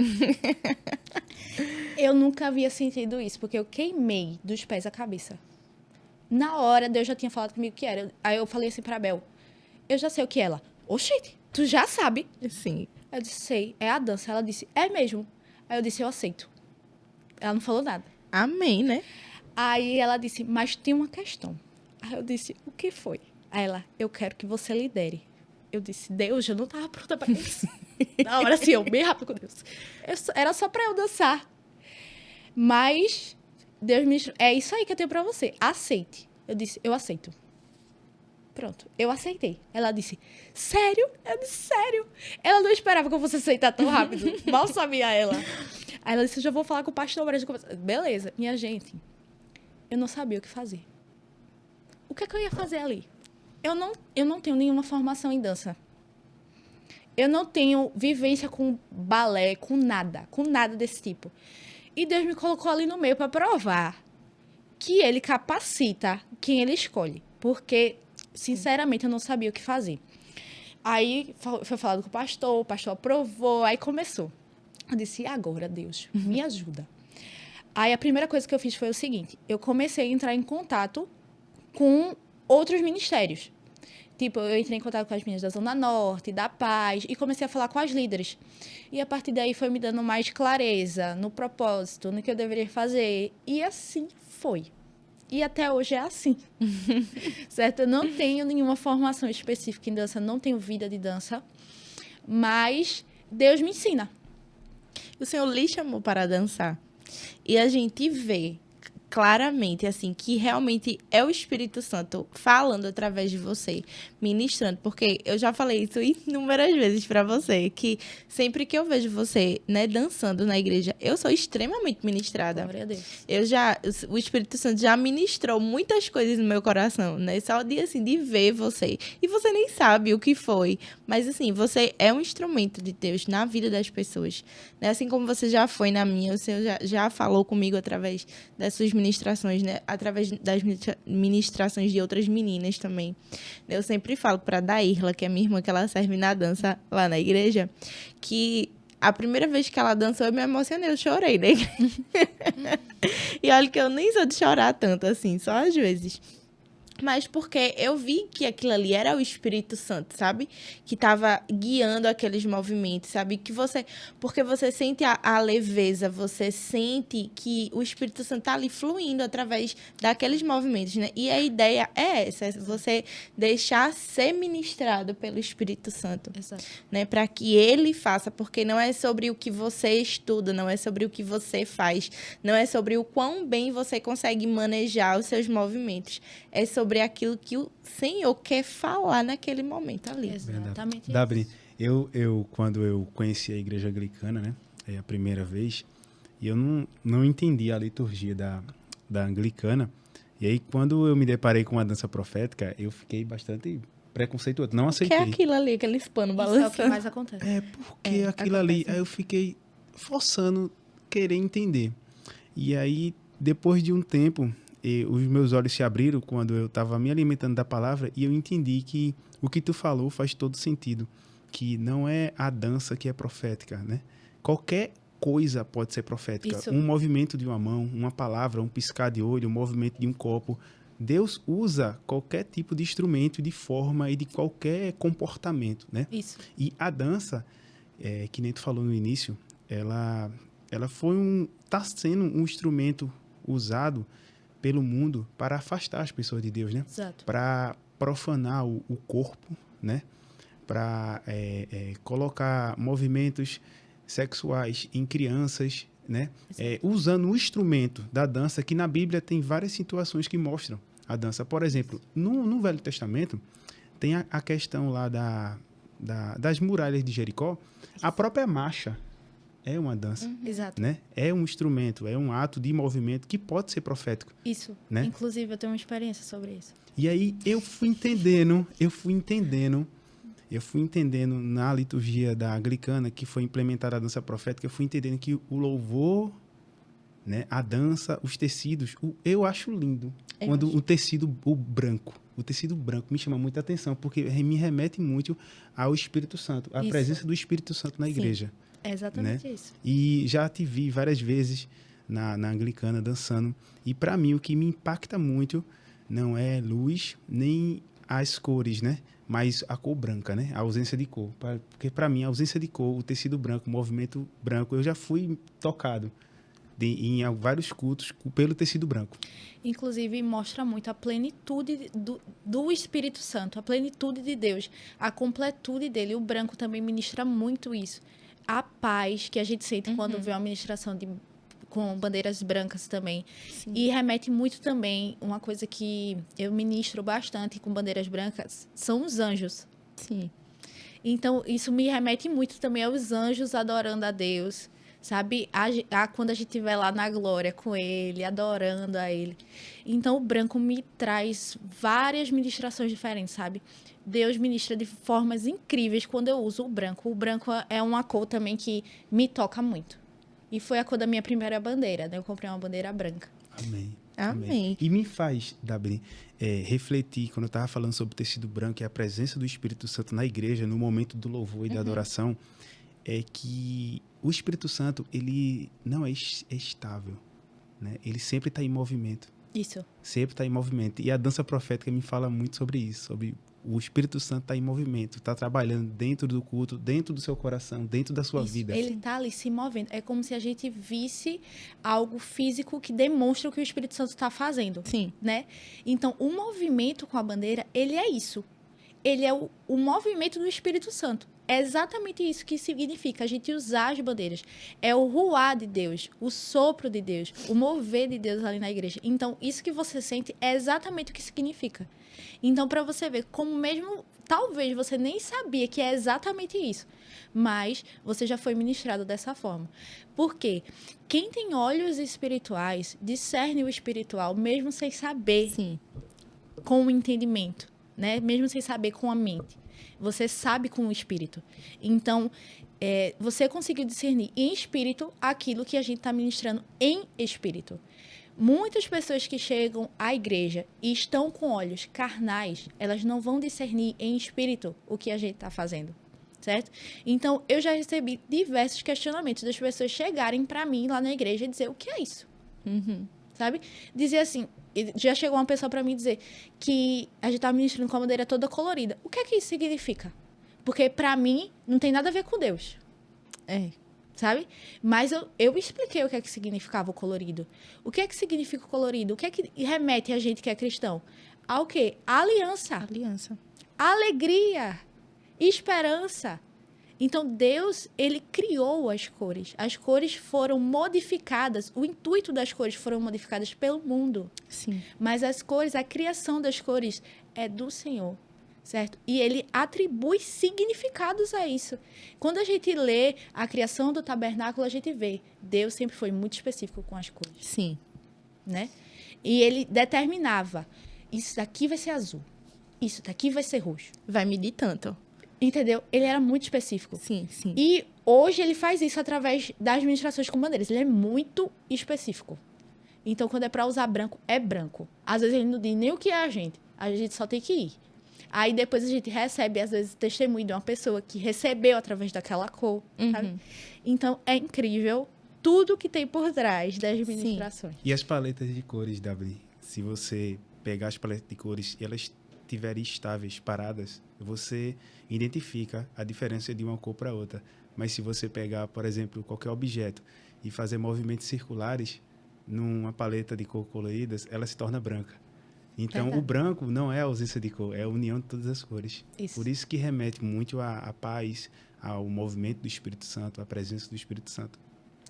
Eu nunca havia sentido isso, porque eu queimei dos pés à cabeça. Na hora, Deus já tinha falado comigo o que era. Aí eu falei assim pra Bel: eu já sei o que é. Ela: oxente, tu já sabe? Sim. Eu disse: sei, é a dança. Ela disse: é mesmo. Aí eu disse: eu aceito. Ela não falou nada. Amém, né? Aí ela disse: mas tem uma questão. Aí eu disse: o que foi? Aí ela: eu quero que você lidere. Eu disse: Deus, eu não estava pronta para isso. Na hora, assim, eu bem rápido com Deus. Era só para eu dançar. Mas Deus me... é isso aí que eu tenho para você. Aceite. Eu disse: eu aceito. Pronto, eu aceitei. Ela disse: sério? Eu disse: sério. Ela não esperava que eu fosse aceitar tão rápido. Mal sabia ela. Aí ela disse: eu já vou falar com o pastor. Beleza, minha gente. Eu não sabia o que fazer. O que é que eu ia fazer ali? Eu não tenho nenhuma formação em dança. Eu não tenho vivência com balé, com nada desse tipo. E Deus me colocou ali no meio para provar que ele capacita quem ele escolhe. Porque, sinceramente, eu não sabia o que fazer. Aí foi falado com o pastor aprovou, aí começou. Eu disse: e agora, Deus, me ajuda. Aí a primeira coisa que eu fiz foi o seguinte: eu comecei a entrar em contato com outros ministérios. Tipo, eu entrei em contato com as meninas da Zona Norte, da Paz, e comecei a falar com as líderes. E a partir daí foi me dando mais clareza no propósito, no que eu deveria fazer. E assim foi. E até hoje é assim. Certo? Eu não tenho nenhuma formação específica em dança, não tenho vida de dança, mas Deus me ensina. O Senhor lhe chamou para dançar. E a gente vê claramente, assim, que realmente é o Espírito Santo falando através de você, ministrando, porque eu já falei isso inúmeras vezes para você, que sempre que eu vejo você, né, dançando na igreja, eu sou extremamente ministrada. Glória a Deus. O Espírito Santo já ministrou muitas coisas no meu coração, né? Só de, assim, de ver você. E você nem sabe o que foi. Mas, assim, você é um instrumento de Deus na vida das pessoas. Né? Assim como você já foi na minha, o Senhor já falou comigo através das suas ministrações, né? Através das ministrações de outras meninas também. Eu sempre falo para a Dairla, que é minha irmã, que ela serve na dança lá na igreja, que a primeira vez que ela dançou, eu me emocionei, eu chorei, né? E olha que eu nem sou de chorar tanto, assim, só às vezes. Mas porque eu vi que aquilo ali era o Espírito Santo, sabe? Que estava guiando aqueles movimentos, sabe? Porque você sente a leveza, você sente que o Espírito Santo está ali fluindo através daqueles movimentos, né? E a ideia é essa, é você deixar ser ministrado pelo Espírito Santo. Exato. Né? Para que ele faça, porque não é sobre o que você estuda, não é sobre o que você faz, não é sobre o quão bem você consegue manejar os seus movimentos. É sobre aquilo que o Senhor quer falar naquele momento ali. Exatamente isso. Dabri, quando eu conheci a igreja anglicana, né, a primeira vez, e eu não entendi a liturgia da anglicana, e aí quando eu me deparei com a dança profética, eu fiquei bastante preconceituoso, não aceitei. Que é aquilo ali, aqueles panos Isso é o balançando. que mais acontece. Porque aquilo ali, aí eu fiquei forçando querer entender. E aí, depois de um tempo, os meus olhos se abriram quando eu estava me alimentando da palavra e eu entendi que o que tu falou faz todo sentido, que não é a dança que é profética, né? Qualquer coisa pode ser profética. Isso. Um movimento de uma mão, uma palavra, um piscar de olho, um movimento de um copo. Deus usa qualquer tipo de instrumento, de forma e de qualquer comportamento, né? Isso. E a dança, que nem tu falou no início, ela tá sendo um instrumento usado pelo mundo para afastar as pessoas de Deus, né? Exato. Para profanar o corpo, né? Para colocar movimentos sexuais em crianças, né? Usando o instrumento da dança, que na Bíblia tem várias situações que mostram a dança. Por exemplo, no Velho Testamento, tem a questão lá das muralhas de Jericó. A própria marcha é uma dança, Exato. né? É um instrumento, é um ato de movimento que pode ser profético. Isso. Né? Inclusive, eu tenho uma experiência sobre isso. E aí eu fui entendendo na liturgia da anglicana, que foi implementada a dança profética, eu fui entendendo que o louvor, né, a dança, os tecidos, eu acho lindo. Quando o tecido branco me chama muita atenção, porque me remete muito ao Espírito Santo, à Isso. presença do Espírito Santo na Sim. igreja. É exatamente Né? isso. E já te vi várias vezes na anglicana dançando. E para mim o que me impacta muito não é luz nem as cores, né? Mas a cor branca, né? A ausência de cor. Porque para mim a ausência de cor, o tecido branco, o movimento branco, eu já fui tocado em vários cultos pelo tecido branco. Inclusive, mostra muito a plenitude do Espírito Santo, a plenitude de Deus, a completude dele. O branco também ministra muito isso. A paz que a gente sente quando vê uma ministração com bandeiras brancas também. Sim. E remete muito também, uma coisa que eu ministro bastante com bandeiras brancas, são os anjos. Sim. Então, isso me remete muito também aos anjos adorando a Deus, sabe? Quando a gente estiver lá na glória com Ele, adorando a Ele. Então, o branco me traz várias ministrações diferentes, sabe? Deus ministra de formas incríveis quando eu uso o branco. O branco é uma cor também que me toca muito. E foi a cor da minha primeira bandeira, né? Eu comprei uma bandeira branca. Amém. E me faz, Dabri, refletir, quando eu estava falando sobre o tecido branco e a presença do Espírito Santo na igreja, no momento do louvor e da adoração, é que o Espírito Santo, ele não é estável, né? Ele sempre está em movimento. Isso. Sempre está em movimento. E a dança profética me fala muito sobre isso, sobre o Espírito Santo está em movimento, está trabalhando dentro do culto, dentro do seu coração, dentro da sua Isso. vida. Ele está ali se movendo. É como se a gente visse algo físico que demonstra o que o Espírito Santo está fazendo. Sim. Né? Então, o movimento com a bandeira, ele é isso. Ele é o movimento do Espírito Santo. é exatamente isso que significa a gente usar as bandeiras. É o ruá de Deus, o sopro de Deus, o mover de Deus ali na igreja. Então, isso que você sente é exatamente o que significa. Então, para você ver como mesmo, talvez você nem sabia que é exatamente isso, mas você já foi ministrado dessa forma. Por quê? Quem tem olhos espirituais discerne o espiritual, mesmo sem saber, Sim. com o entendimento, né? Mesmo sem saber com a mente. Você sabe com o espírito. Então, você conseguiu discernir em espírito aquilo que a gente está ministrando em espírito. Muitas pessoas que chegam à igreja e estão com olhos carnais, elas não vão discernir em espírito o que a gente está fazendo, certo? Então, eu já recebi diversos questionamentos das pessoas chegarem para mim lá na igreja e dizer, o que é isso? Sabe? Dizer assim, já chegou uma pessoa para mim dizer que a gente estava ministrando com a bandeira toda colorida. O que é que isso significa? Porque, para mim, não tem nada a ver com Deus. Sabe? Mas eu expliquei o que é que significava o colorido. O que é que significa o colorido? O que é que remete a gente que é cristão? Ao quê? Aliança. Aliança. Alegria. Esperança. Então, Deus, ele criou as cores. As cores foram modificadas. O intuito das cores foram modificadas pelo mundo. Sim. Mas as cores, a criação das cores é do Senhor. Certo? E ele atribui significados a isso. Quando a gente lê a criação do tabernáculo, a gente vê. Deus sempre foi muito específico com as cores. Sim. Né? E ele determinava, isso daqui vai ser azul, isso daqui vai ser roxo. Vai medir tanto. Entendeu? Ele era muito específico. Sim, sim. E hoje ele faz isso através das ministrações com bandeiras. Ele é muito específico. Então, quando é para usar branco, é branco. Às vezes ele não diz nem o que é a gente só tem que ir. Aí depois a gente recebe, às vezes, testemunho de uma pessoa que recebeu através daquela cor, sabe? Então, é incrível tudo que tem por trás das ministrações. E as paletas de cores, Davi? Se você pegar as paletas de cores e elas estiverem estáveis, paradas, você identifica a diferença de uma cor para outra. Mas se você pegar, por exemplo, qualquer objeto e fazer movimentos circulares numa paleta de cor coloridas, ela se torna branca. Então, o branco não é a ausência de cor, é a união de todas as cores. Isso. Por isso que remete muito à paz, ao movimento do Espírito Santo, à presença do Espírito Santo.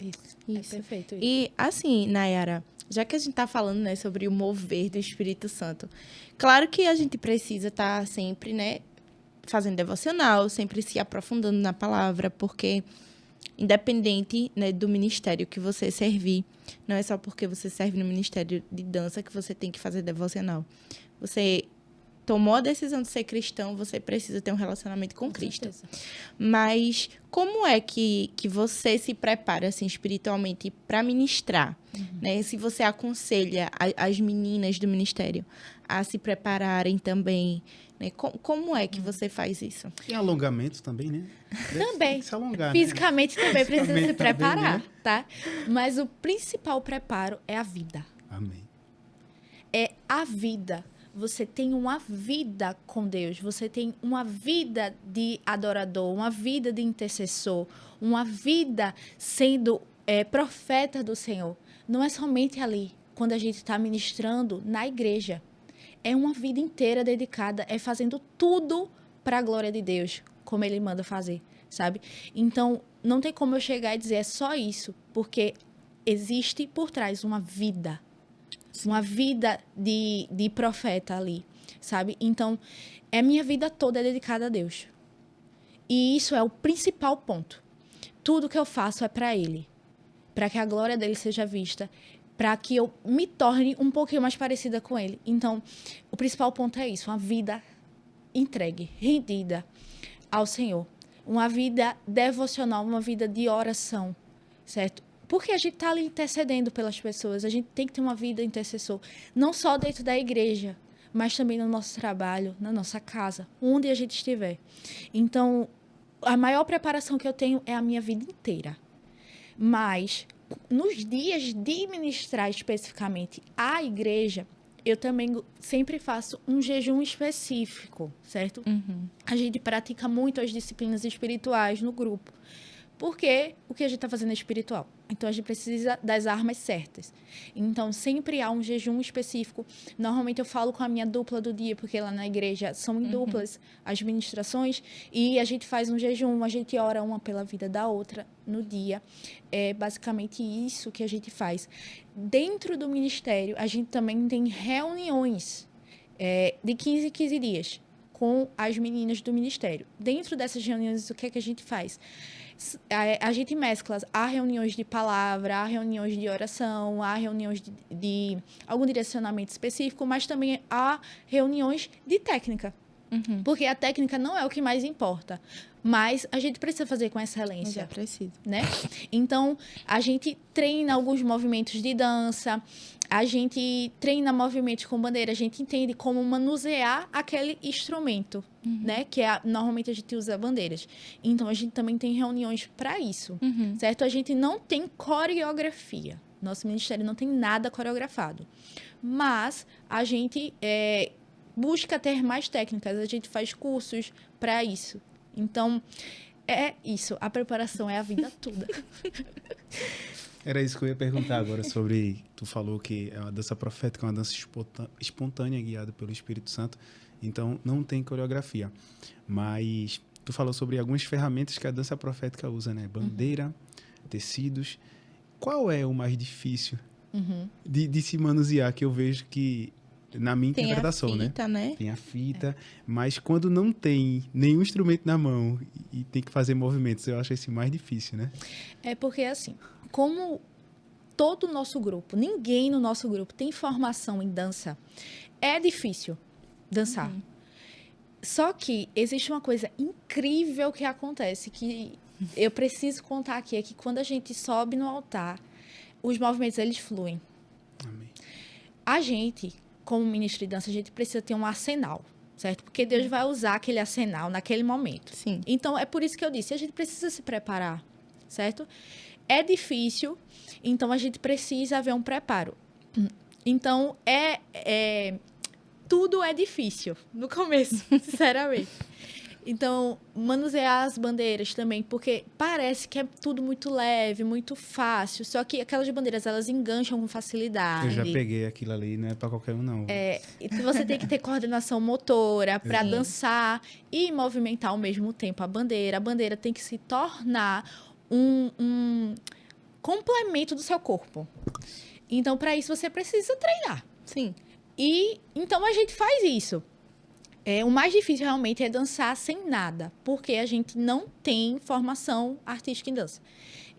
Isso. Isso. É perfeito isso. E, assim, Nayara, já que a gente está falando, né, sobre o mover do Espírito Santo, claro que a gente precisa estar sempre, né, fazendo devocional, sempre se aprofundando na palavra, porque independente, né, do ministério que você servir, não é só porque você serve no ministério de dança que você tem que fazer devocional. Você tomou a decisão de ser cristão, você precisa ter um relacionamento com Cristo. certeza. Mas como é que você se prepara, assim, espiritualmente para ministrar? Né? Se você aconselha as meninas do ministério a se prepararem também, né? Como é que você faz isso? E alongamento também, né? Também. Tem que se alongar, Fisicamente também precisa Fisicamente se também, preparar, né? tá? Mas o principal preparo é a vida. né? Amém. É a vida. Você tem uma vida com Deus, você tem uma vida de adorador, uma vida de intercessor, uma vida sendo profeta do Senhor. Não é somente ali, quando a gente está ministrando na igreja. É uma vida inteira dedicada, é fazendo tudo para a glória de Deus, como Ele manda fazer, sabe? Então, não tem como eu chegar e dizer é só isso, porque existe por trás uma vida. Uma vida de profeta ali, sabe? Então, minha vida toda é dedicada a Deus. E isso é o principal ponto. Tudo que eu faço é para Ele. Para que a glória dele seja vista. Para que eu me torne um pouquinho mais parecida com Ele. Então, o principal ponto é isso. Uma vida entregue, rendida ao Senhor. Uma vida devocional, uma vida de oração, certo? Porque a gente está ali intercedendo pelas pessoas. A gente tem que ter uma vida intercessor. Não só dentro da igreja, mas também no nosso trabalho, na nossa casa, onde a gente estiver. Então, a maior preparação que eu tenho é a minha vida inteira. Mas, nos dias de ministrar especificamente a igreja, eu também sempre faço um jejum específico, certo? A gente pratica muito as disciplinas espirituais no grupo. Porque o que a gente está fazendo é espiritual. Então, a gente precisa das armas certas. Então, sempre há um jejum específico. Normalmente, eu falo com a minha dupla do dia, porque lá na igreja são em duplas as ministrações. E a gente faz um jejum, a gente ora uma pela vida da outra no dia. É basicamente isso que a gente faz. Dentro do ministério, a gente também tem reuniões de 15 em 15 dias com as meninas do ministério. Dentro dessas reuniões, o que é que a gente faz? A gente mescla, há reuniões de palavra, há reuniões de oração, há reuniões de algum direcionamento específico, mas também há reuniões de técnica. Porque a técnica não é o que mais importa, mas a gente precisa fazer com excelência. Já preciso. Né? Então, a gente treina alguns movimentos de dança, a gente treina movimentos com bandeira, a gente entende como manusear aquele instrumento, né? Que normalmente a gente usa bandeiras. Então, a gente também tem reuniões para isso, certo? A gente não tem coreografia. Nosso ministério não tem nada coreografado. Mas a gente busca ter mais técnicas, a gente faz cursos para isso. Então, é isso. A preparação é a vida toda. Era isso que eu ia perguntar agora sobre... Tu falou que a dança profética é uma dança espontânea, guiada pelo Espírito Santo. Então, não tem coreografia. Mas tu falou sobre algumas ferramentas que a dança profética usa, né? Bandeira, tecidos. Qual é o mais difícil de se manusear? Que eu vejo que, na minha interpretação, né? Tem a fita. Mas quando não tem nenhum instrumento na mão e tem que fazer movimentos, eu acho esse mais difícil, né? É porque, assim, como todo o nosso grupo, ninguém no nosso grupo tem formação em dança, é difícil dançar. Só que existe uma coisa incrível que acontece, que eu preciso contar aqui, é que quando a gente sobe no altar, os movimentos, eles fluem. Amém. A gente, como ministro de dança, a gente precisa ter um arsenal, certo? Porque Deus vai usar aquele arsenal naquele momento. Sim. Então, é por isso que eu disse, a gente precisa se preparar, certo? É difícil, então a gente precisa haver um preparo. Então, tudo é difícil no começo, sinceramente. Então, manusear as bandeiras também, porque parece que é tudo muito leve, muito fácil, só que aquelas bandeiras, elas engancham com facilidade. Eu já peguei aquilo ali, não é pra qualquer um, não. Então você tem que ter coordenação motora para dançar e movimentar ao mesmo tempo a bandeira. A bandeira tem que se tornar um complemento do seu corpo. Então, para isso, você precisa treinar. Sim. E então a gente faz isso. O mais difícil realmente é dançar sem nada, porque a gente não tem formação artística em dança.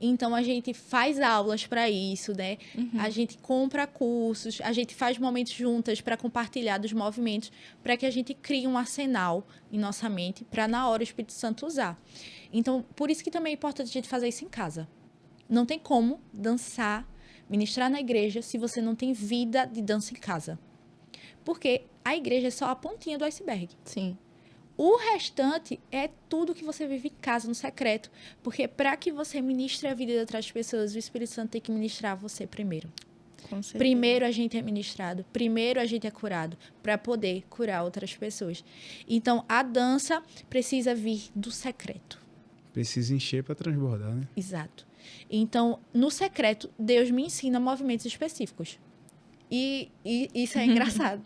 Então a gente faz aulas para isso, né? A gente compra cursos, a gente faz momentos juntas para compartilhar dos movimentos, para que a gente crie um arsenal em nossa mente para na hora o Espírito Santo usar. Então, por isso que também é importante a gente fazer isso em casa. Não tem como dançar, ministrar na igreja se você não tem vida de dança em casa. Porque a igreja é só a pontinha do iceberg. Sim. O restante é tudo que você vive em casa, no secreto. Porque para que você ministre a vida de outras pessoas, o Espírito Santo tem que ministrar você primeiro. Com certeza. Primeiro a gente é ministrado, primeiro a gente é curado, para poder curar outras pessoas. Então, a dança precisa vir do secreto. Precisa encher para transbordar, né? Exato. Então, no secreto, Deus me ensina movimentos específicos. E isso é engraçado.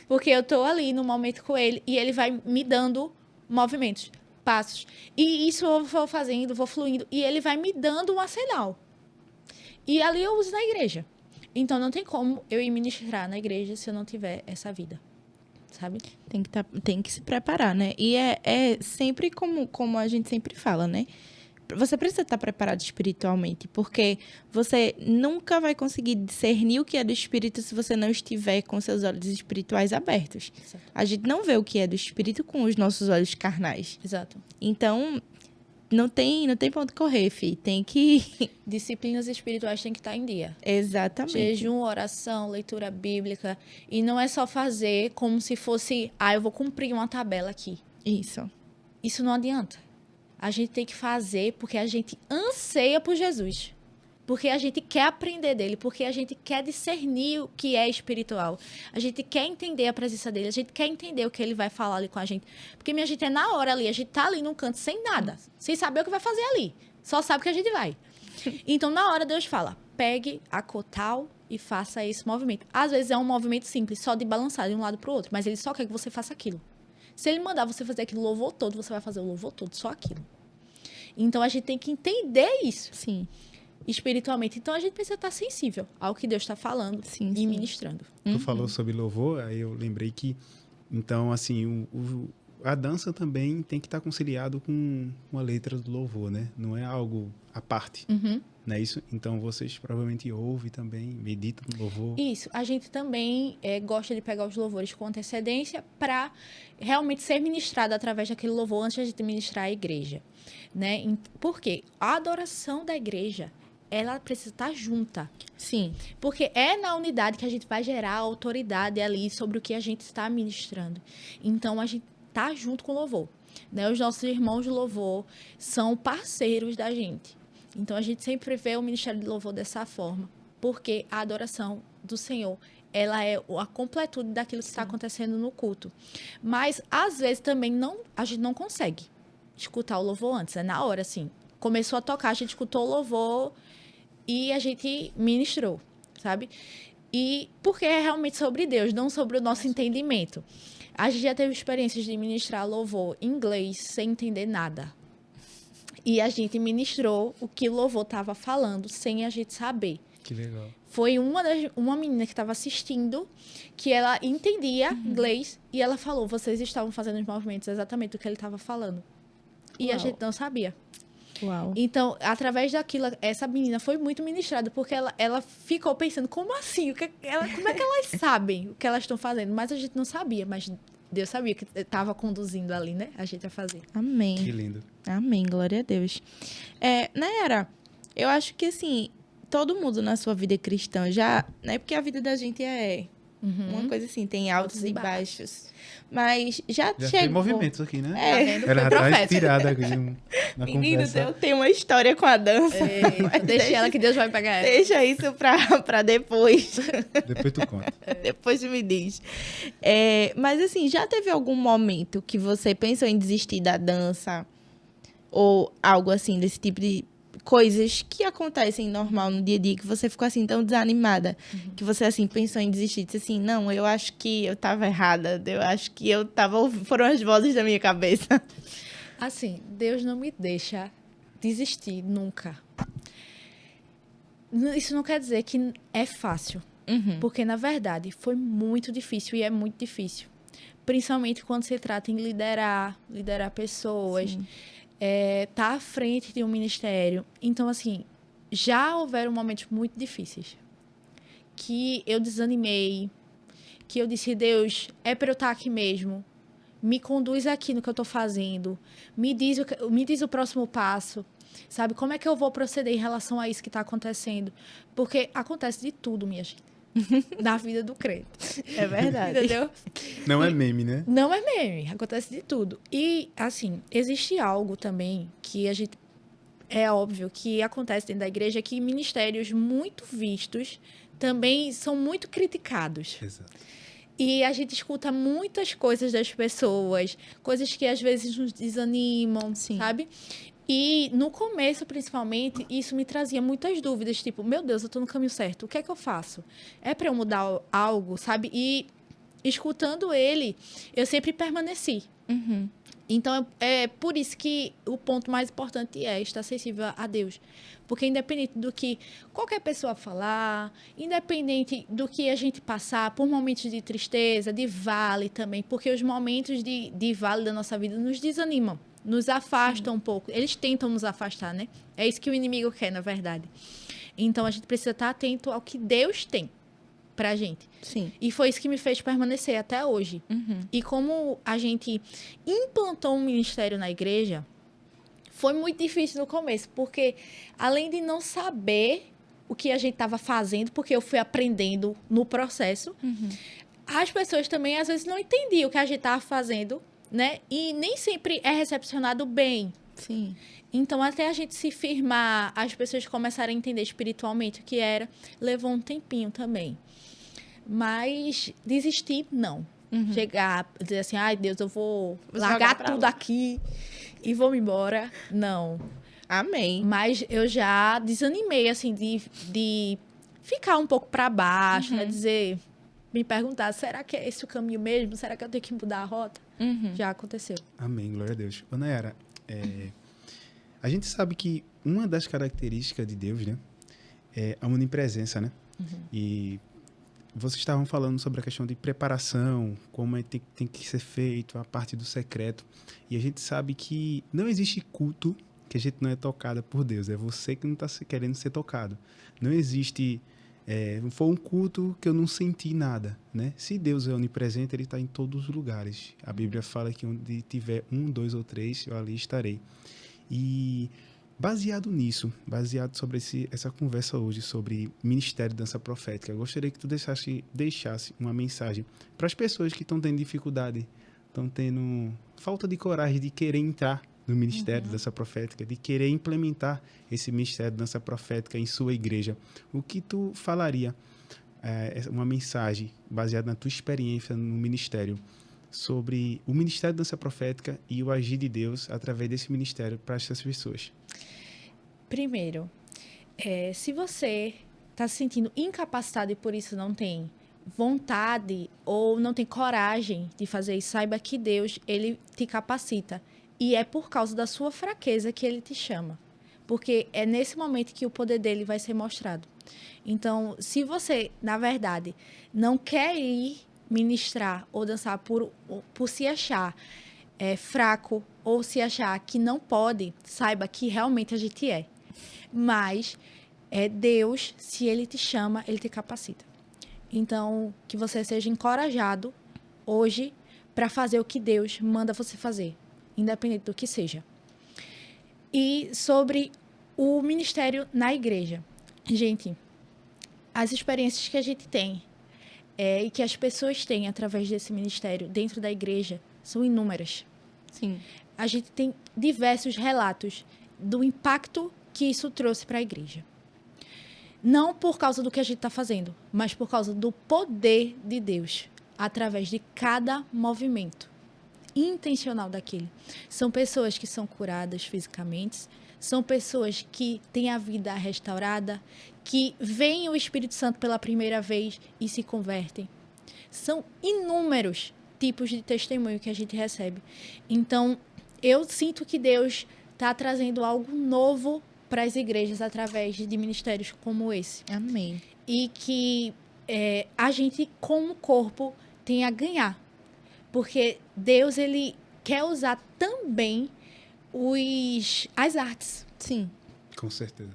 Porque eu tô ali no momento com ele e ele vai me dando movimentos, passos. E isso eu vou fazendo, vou fluindo. E ele vai me dando um arsenal. E ali eu uso na igreja. Então, não tem como eu ir ministrar na igreja se eu não tiver essa vida. Sabe? Tem que se preparar, né? E é sempre como a gente sempre fala, né? Você precisa estar preparado espiritualmente, porque você nunca vai conseguir discernir o que é do espírito se você não estiver com seus olhos espirituais abertos. Exato. A gente não vê o que é do espírito com os nossos olhos carnais. Exato. Então, não tem pra onde correr, fi. Tem que... Disciplinas espirituais têm que estar em dia. Exatamente. Jejum, oração, leitura bíblica. E não é só fazer como se fosse, eu vou cumprir uma tabela aqui. Isso. Isso não adianta. A gente tem que fazer porque a gente anseia por Jesus. Porque a gente quer aprender dele. Porque a gente quer discernir o que é espiritual. A gente quer entender a presença dele. A gente quer entender o que ele vai falar ali com a gente. Porque minha gente é na hora ali. A gente tá ali num canto sem nada. Sem saber o que vai fazer ali. só sabe que a gente vai. Então, na hora, Deus fala, pegue a cor tal e faça esse movimento. Às vezes é um movimento simples, só de balançar de um lado para o outro, mas ele só quer que você faça aquilo. Se ele mandar você fazer aquele louvor todo, você vai fazer o louvor todo, só aquilo. Então, a gente tem que entender isso. Sim. Espiritualmente. Então, a gente precisa estar sensível ao que Deus está falando Sim, e sim. ministrando. Tu falou sobre louvor, aí eu lembrei que, então, assim, a dança também tem que estar conciliado com a letra do louvor, né? Não é algo à parte, não é isso? Então, vocês provavelmente ouvem também, meditam no louvor. Isso. A gente também gosta de pegar os louvores com antecedência para realmente ser ministrado através daquele louvor antes de a gente ministrar a igreja, né? Por quê? A adoração da igreja, ela precisa estar junta. Sim. Porque é na unidade que a gente vai gerar a autoridade ali sobre o que a gente está ministrando. Então, a gente tá junto com o louvor, né? Os nossos irmãos de louvor são parceiros da gente. Então, a gente sempre vê o ministério de louvor dessa forma, porque a adoração do Senhor, ela é a completude daquilo que está acontecendo no culto. Mas, às vezes, também a gente não consegue escutar o louvor antes, é na hora, assim. Começou a tocar, a gente escutou o louvor e a gente ministrou, sabe? E porque é realmente sobre Deus, não sobre o nosso entendimento. A gente já teve experiências de ministrar louvor em inglês sem entender nada. E a gente ministrou o que o louvor estava falando sem a gente saber. Que legal. Foi uma menina que estava assistindo, que ela entendia inglês, e ela falou, vocês estavam fazendo os movimentos exatamente do que ele estava falando. E a Uau. gente não sabia. Uau. Então, através daquilo, essa menina foi muito ministrada, porque ela ficou pensando, como assim? Como é que elas sabem o que elas estão fazendo? Mas a gente não sabia, mas Deus sabia que estava conduzindo ali, né? A gente a fazer. Amém. Que lindo. Amém, glória a Deus. Nayara, eu acho que, assim, todo mundo na sua vida cristã já... Né? Porque a vida da gente é uma coisa assim, tem altos e baixos. Mas já Já chegou... tem movimentos aqui, né? Tá vendo? Ela já Foi tá profeta. inspirada aqui na Menino, conversa. eu tenho uma história com a dança. Eita, deixa ela que Deus vai pegar ela. Deixa isso pra depois. Depois tu conta. Depois tu me diz. Mas assim, já teve algum momento que você pensou em desistir da dança? Ou algo assim, desse tipo de coisas que acontecem normal no dia a dia, que você ficou assim tão desanimada, que você assim pensou em desistir, disse assim, não, eu acho que eu tava errada, eu acho que foram as vozes da minha cabeça. Assim, Deus não me deixa desistir nunca. Isso não quer dizer que é fácil. Porque, na verdade, foi muito difícil e é muito difícil. Principalmente quando se trata em liderar pessoas, tá à frente de um ministério. Então, assim, já houveram momentos muito difíceis que eu desanimei, que eu disse, Deus, é para eu estar aqui mesmo. Me conduz aqui no que eu estou fazendo. Me diz o próximo passo. Sabe, como é que eu vou proceder em relação a isso que está acontecendo? Porque acontece de tudo, minha gente. Na vida do crente. É verdade. Entendeu? Não é meme, né? Não é meme, acontece de tudo. E, assim, existe algo também que a gente... É óbvio que acontece dentro da igreja, que ministérios muito vistos também são muito criticados. Exato. E a gente escuta muitas coisas das pessoas, coisas que às vezes nos desanimam, Sim. sabe? E no começo, principalmente, isso me trazia muitas dúvidas, tipo, meu Deus, eu tô no caminho certo, o que é que eu faço? É para eu mudar algo, sabe? E escutando ele, eu sempre permaneci. Então, é por isso que o ponto mais importante é estar sensível a Deus. Porque independente do que qualquer pessoa falar, independente do que a gente passar por momentos de tristeza, de vale também, porque os momentos de vale da nossa vida nos desanimam, nos afastam um pouco. Eles tentam nos afastar, né? É isso que o inimigo quer, na verdade. Então, a gente precisa estar atento ao que Deus tem pra gente. Sim. E foi isso que me fez permanecer até hoje. E como a gente implantou um ministério na igreja, foi muito difícil no começo, porque além de não saber o que a gente estava fazendo, porque eu fui aprendendo no processo, as pessoas também às vezes não entendiam o que a gente estava fazendo, né? E nem sempre é recepcionado bem. Sim. Então, até a gente se firmar, as pessoas começarem a entender espiritualmente o que era, levou um tempinho também. Mas desistir, não. Chegar, dizer assim, ai Deus, eu vou largar tudo aqui e vou me embora. Não. Amém. Mas eu já desanimei, assim, de ficar um pouco para baixo, né? Dizer, me perguntar, será que é esse o caminho mesmo? Será que eu tenho que mudar a rota? Já aconteceu. Amém, glória a Deus. Ô, Nayara, a gente sabe que uma das características de Deus, né, é a onipresença, né? E vocês estavam falando sobre a questão de preparação, como tem que ser feito, a parte do secreto. E a gente sabe que não existe culto que a gente não é tocada por Deus. É você que não está querendo ser tocado. Não existe... foi um culto que eu não senti nada, né? Se Deus é onipresente, Ele está em todos os lugares. A Bíblia fala que onde tiver 1, 2 ou 3, eu ali estarei. E baseado nisso, baseado sobre essa conversa hoje sobre Ministério de Dança Profética, eu gostaria que tu deixasse uma mensagem para as pessoas que estão tendo dificuldade, estão tendo falta de coragem de querer entrar no Ministério de Dança Profética, de querer implementar esse Ministério de Dança Profética em sua igreja. O que tu falaria, uma mensagem baseada na tua experiência no ministério, sobre o Ministério de Dança Profética e o agir de Deus através desse ministério para essas pessoas? Primeiro, se você está se sentindo incapacitado e por isso não tem vontade ou não tem coragem de fazer isso, saiba que Deus, Ele te capacita. E é por causa da sua fraqueza que Ele te chama. Porque é nesse momento que o poder dele vai ser mostrado. Então, se você, na verdade, não quer ir ministrar ou dançar por se achar fraco ou se achar que não pode, saiba que realmente a gente é. Mas Deus, se Ele te chama, Ele te capacita. Então, que você seja encorajado hoje para fazer o que Deus manda você fazer, independente do que seja. E sobre o ministério na igreja. Gente, as experiências que a gente tem e que as pessoas têm através desse ministério dentro da igreja são inúmeras. Sim. A gente tem diversos relatos do impacto que isso trouxe para a igreja. Não por causa do que a gente está fazendo, mas por causa do poder de Deus através de cada movimento intencional daquele. São pessoas que são curadas fisicamente, são pessoas que têm a vida restaurada, que veem o Espírito Santo pela primeira vez e se convertem. São inúmeros tipos de testemunho que a gente recebe. Então, eu sinto que Deus está trazendo algo novo para as igrejas através de ministérios como esse. Amém. E que a gente, como corpo, tem a ganhar. Porque Deus, Ele quer usar também as artes. Sim. Com certeza.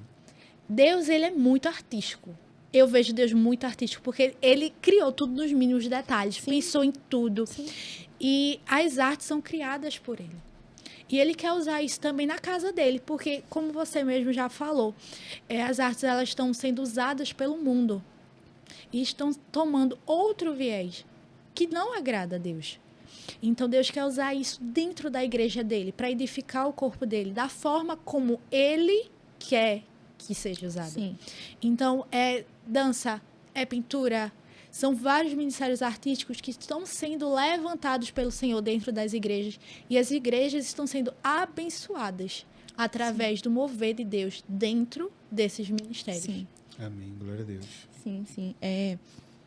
Deus, Ele é muito artístico. Eu vejo Deus muito artístico, porque Ele criou tudo nos mínimos detalhes, Sim. pensou em tudo. Sim. E as artes são criadas por Ele. E Ele quer usar isso também na casa dele, porque, como você mesmo já falou, as artes elas estão sendo usadas pelo mundo e estão tomando outro viés que não agrada a Deus. Então, Deus quer usar isso dentro da igreja dele, para edificar o corpo dele, da forma como ele quer que seja usado. Sim. Então, é dança, é pintura, são vários ministérios artísticos que estão sendo levantados pelo Senhor dentro das igrejas, e as igrejas estão sendo abençoadas através do mover de Deus dentro desses ministérios. Sim. Amém, glória a Deus. Sim, sim.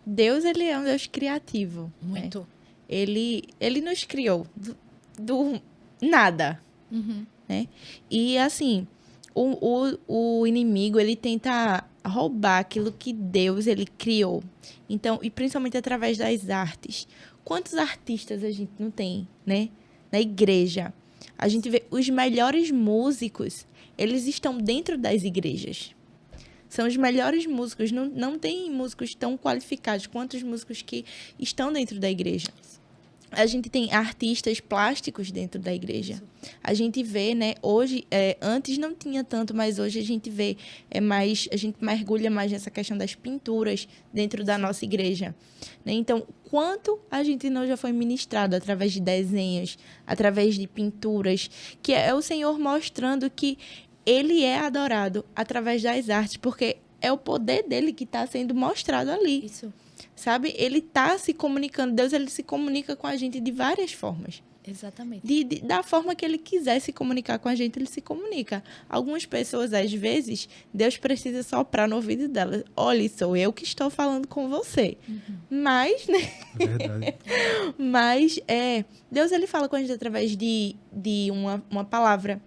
Deus, ele é um Deus criativo. Muito. Ele nos criou do nada, né? E, assim, o inimigo, ele tenta roubar aquilo que Deus, ele criou. Então, e principalmente através das artes. Quantos artistas a gente não tem, né? Na igreja. A gente vê os melhores músicos, eles estão dentro das igrejas. São os melhores músicos. Não tem músicos tão qualificados quanto os músicos que estão dentro da igreja. A gente tem artistas plásticos dentro da igreja. A gente vê, né? Hoje, antes não tinha tanto, mas hoje a gente vê a gente mergulha mais nessa questão das pinturas dentro da nossa igreja. Né? Então, quanto a gente não já foi ministrado através de desenhos, através de pinturas, que é o Senhor mostrando que Ele é adorado através das artes, porque é o poder dele que está sendo mostrado ali. Isso. Sabe? Ele está se comunicando. Deus, ele se comunica com a gente de várias formas. Exatamente. Da forma que ele quiser se comunicar com a gente, ele se comunica. Algumas pessoas, às vezes, Deus precisa soprar no ouvido delas. Olha, sou eu que estou falando com você. Mas, né? É verdade. Mas, Deus, ele fala com a gente através de uma palavra.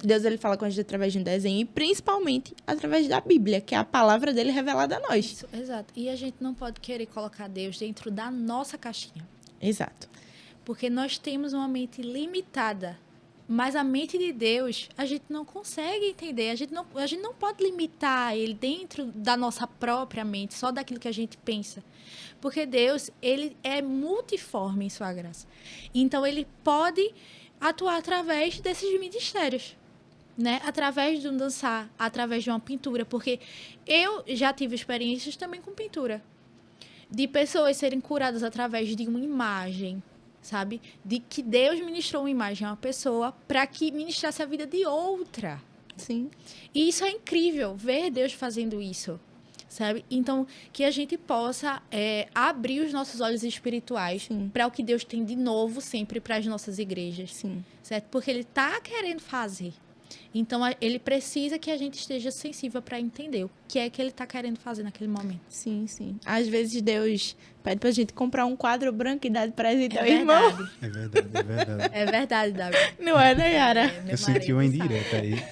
Deus, ele fala com a gente através de um desenho. E, principalmente, através da Bíblia, que é a palavra dele revelada a nós. Isso, exato. E a gente não pode querer colocar Deus dentro da nossa caixinha. Exato. Porque nós temos uma mente limitada. Mas a mente de Deus, a gente não consegue entender. A gente não pode limitar ele dentro da nossa própria mente, só daquilo que a gente pensa. Porque Deus, ele é multiforme em sua graça. Então, ele pode atuar através desses ministérios. Né? Através de um dançar, através de uma pintura. Porque eu já tive experiências também com pintura. De pessoas serem curadas através de uma imagem. Sabe? De que Deus ministrou uma imagem a uma pessoa para que ministrasse a vida de outra. Sim. E isso é incrível, ver Deus fazendo isso, sabe? Então, que a gente possa abrir os nossos olhos espirituais para o que Deus tem de novo sempre para as nossas igrejas. Sim. Certo? Porque Ele está querendo fazer. Então, ele precisa que a gente esteja sensível para entender o que é que ele está querendo fazer naquele momento. Sim, sim. Às vezes Deus pede pra gente comprar um quadro branco e dar de presente ao irmão. É verdade, é verdade. É verdade, Davi. Não é, né, Yara? Meu Eu senti uma marido sabe. indireta aí.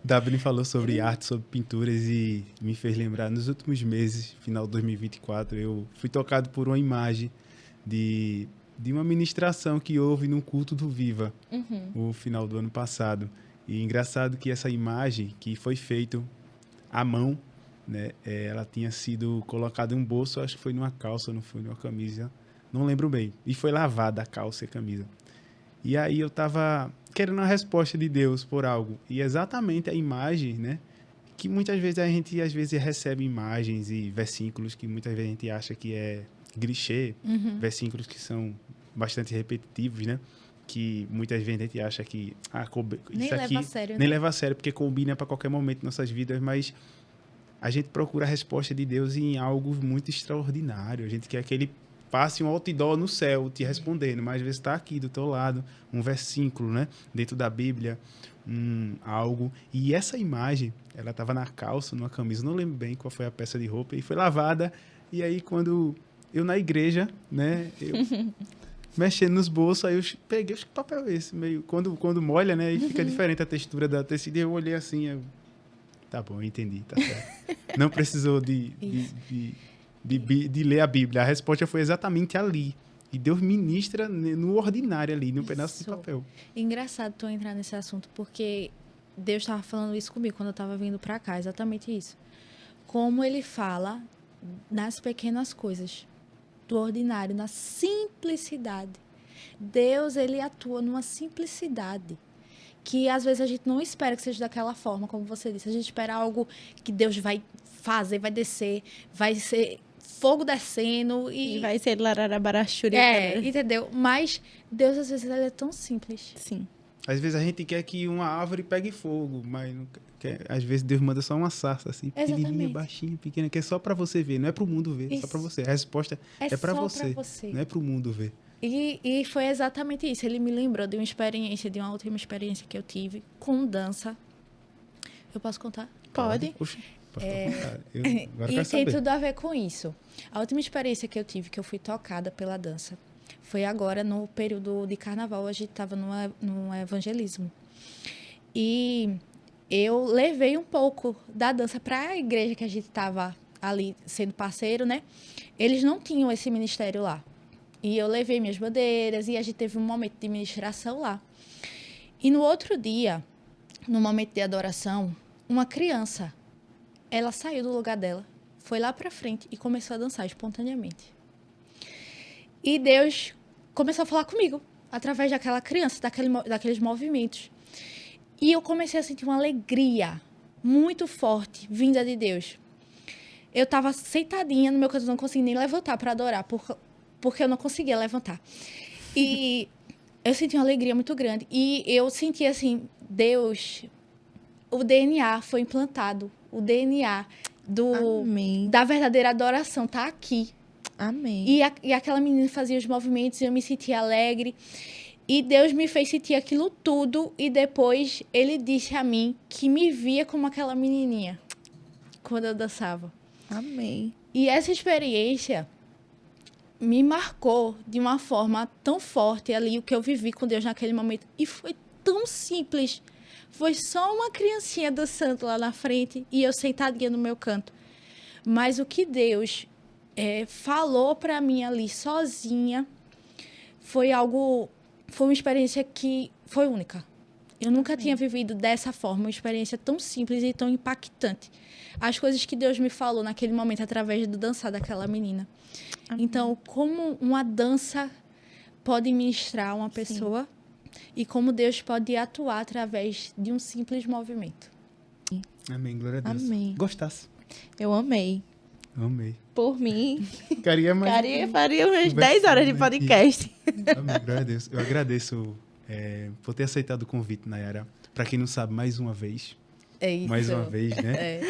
Davi falou sobre arte, sobre pinturas e me fez lembrar, nos últimos meses, final de 2024, eu fui tocado por uma imagem de uma ministração que houve num culto do Viva, no final do ano passado. E engraçado que essa imagem, que foi feita à mão, né, ela tinha sido colocada em um bolso, acho que foi numa calça, não foi numa camisa, não lembro bem. E foi lavada a calça e a camisa. E aí eu estava querendo uma resposta de Deus por algo. E exatamente a imagem, né, que muitas vezes a gente recebe imagens e versículos que muitas vezes a gente acha que é clichê, versículos que são bastante repetitivos, né? Que muitas vezes a gente acha que Nem isso aqui leva a sério, nem né? leva a sério, porque combina para qualquer momento de nossas vidas, mas a gente procura a resposta de Deus em algo muito extraordinário. A gente quer que ele passe um outdoor no céu te respondendo, mas às vezes está aqui do teu lado, um versículo, né? Dentro da Bíblia, algo. E essa imagem, ela estava na calça, numa camisa, não lembro bem qual foi a peça de roupa, e foi lavada. E aí, quando eu na igreja, né? Eu mexendo nos bolsos, aí eu peguei, que papel é esse? Meio, quando molha, né? Aí fica diferente a textura da tecido. Eu olhei assim, tá bom, eu entendi, tá certo. Não precisou de ler a Bíblia. A resposta foi exatamente ali. E Deus ministra no ordinário ali, num pedaço de papel. Engraçado tu entrar nesse assunto, porque Deus estava falando isso comigo quando eu estava vindo para cá, exatamente isso. Como ele fala nas pequenas coisas, do ordinário, na simplicidade. Deus, ele atua numa simplicidade que às vezes a gente não espera que seja daquela forma, como você disse. A gente espera algo que Deus vai fazer, vai descer, vai ser fogo descendo E vai ser lararabarachuri. entendeu? Mas Deus, às vezes, ele é tão simples. Sim. Às vezes a gente quer que uma árvore pegue fogo, mas não quer. Às vezes Deus manda só uma sarça, assim, pequenininha, Exatamente. baixinha, pequena, que é só para você ver, não é para o mundo ver, Isso. só para você. A resposta é para só você, pra você. não é para o mundo ver. E foi exatamente isso. Ele me lembrou de uma experiência, de uma última experiência que eu tive com dança. Eu posso contar? Pode. Oxe, pode ficar à vontade. Eu agora E quero tem saber. tudo a ver com isso. A última experiência que eu tive, que eu fui tocada pela dança, foi agora no período de carnaval. A gente estava num evangelismo. E eu levei um pouco da dança para a igreja que a gente estava ali sendo parceiro, né? Eles não tinham esse ministério lá. E eu levei minhas bandeiras e a gente teve um momento de ministração lá. E no outro dia, no momento de adoração, uma criança, ela saiu do lugar dela, foi lá para frente e começou a dançar espontaneamente. E Deus começou a falar comigo através daquela criança, daqueles movimentos. E eu comecei a sentir uma alegria muito forte vinda de Deus. Eu estava sentadinha no meu canto, não conseguia nem levantar para adorar, porque eu não conseguia levantar. E eu senti uma alegria muito grande. E eu senti assim, Deus, o DNA foi implantado. O DNA Amém. da verdadeira adoração está aqui. Amém. E aquela menina fazia os movimentos e eu me sentia alegre. E Deus me fez sentir aquilo tudo e depois ele disse a mim que me via como aquela menininha quando eu dançava. Amém. E essa experiência me marcou de uma forma tão forte ali o que eu vivi com Deus naquele momento. E foi tão simples. Foi só uma criancinha dançando lá na frente e eu sentadinha no meu canto. Mas o que Deus falou para mim ali sozinha foi uma experiência que foi única. Eu nunca tinha vivido dessa forma, uma experiência tão simples e tão impactante. As coisas que Deus me falou naquele momento através do dançar daquela menina. Amém. Então, como uma dança pode ministrar uma pessoa e como Deus pode atuar através de um simples movimento. Amém, glória a Deus. Amém. Gostasse? Eu amei. Amei. Por mim, Faria faria umas 10 horas de podcast. Amém, glória a Deus. Eu agradeço por ter aceitado o convite, Nayara. Para quem não sabe, mais uma vez. É isso. Mais uma vez, né?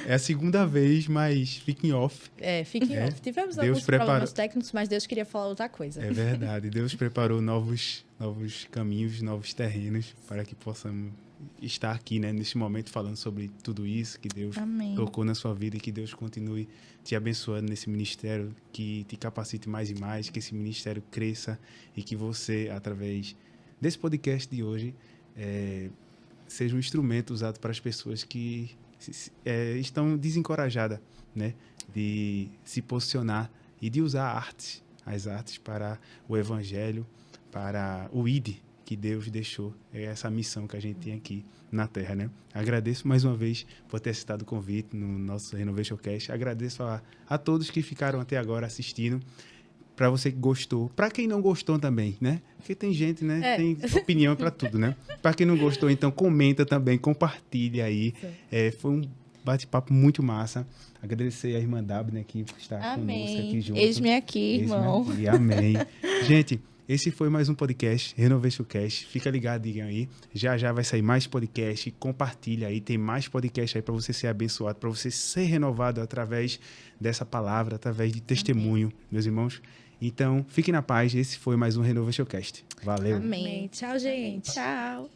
É a segunda vez, mas fica em off. Fiquem off. Tivemos Deus alguns preparou. problemas técnicos, mas Deus queria falar outra coisa. É verdade. Deus preparou novos caminhos, novos terrenos para que possamos estar aqui, né, neste momento falando sobre tudo isso que Deus Amém. tocou na sua vida e que Deus continue te abençoando nesse ministério, que te capacite mais e mais, que esse ministério cresça e que você, através desse podcast de hoje, seja um instrumento usado para as pessoas que estão desencorajadas, né, de se posicionar e de usar as artes para o evangelho, para o ID que Deus deixou, essa missão que a gente tem aqui na Terra, né? Agradeço mais uma vez por ter aceitado o convite no nosso Renovation Cast. Agradeço a todos que ficaram até agora assistindo. Para você que gostou, para quem não gostou também, né? Porque tem gente, né? Tem opinião para tudo, né? Para quem não gostou, então comenta também, compartilha aí. Foi um bate-papo muito massa. Agradecer a irmã Dab, né, que está conosco aqui junto. Eis-me aqui, irmão. Aqui. Amém. Gente, esse foi mais um podcast, Renovation Cast. Fica ligado aí. Já vai sair mais podcast. Compartilha aí. Tem mais podcast aí para você ser abençoado, para você ser renovado através dessa palavra, através de testemunho, meus irmãos. Então, fiquem na paz. Esse foi mais um Renovation Cast. Valeu. Amém. Tchau, gente. Tchau.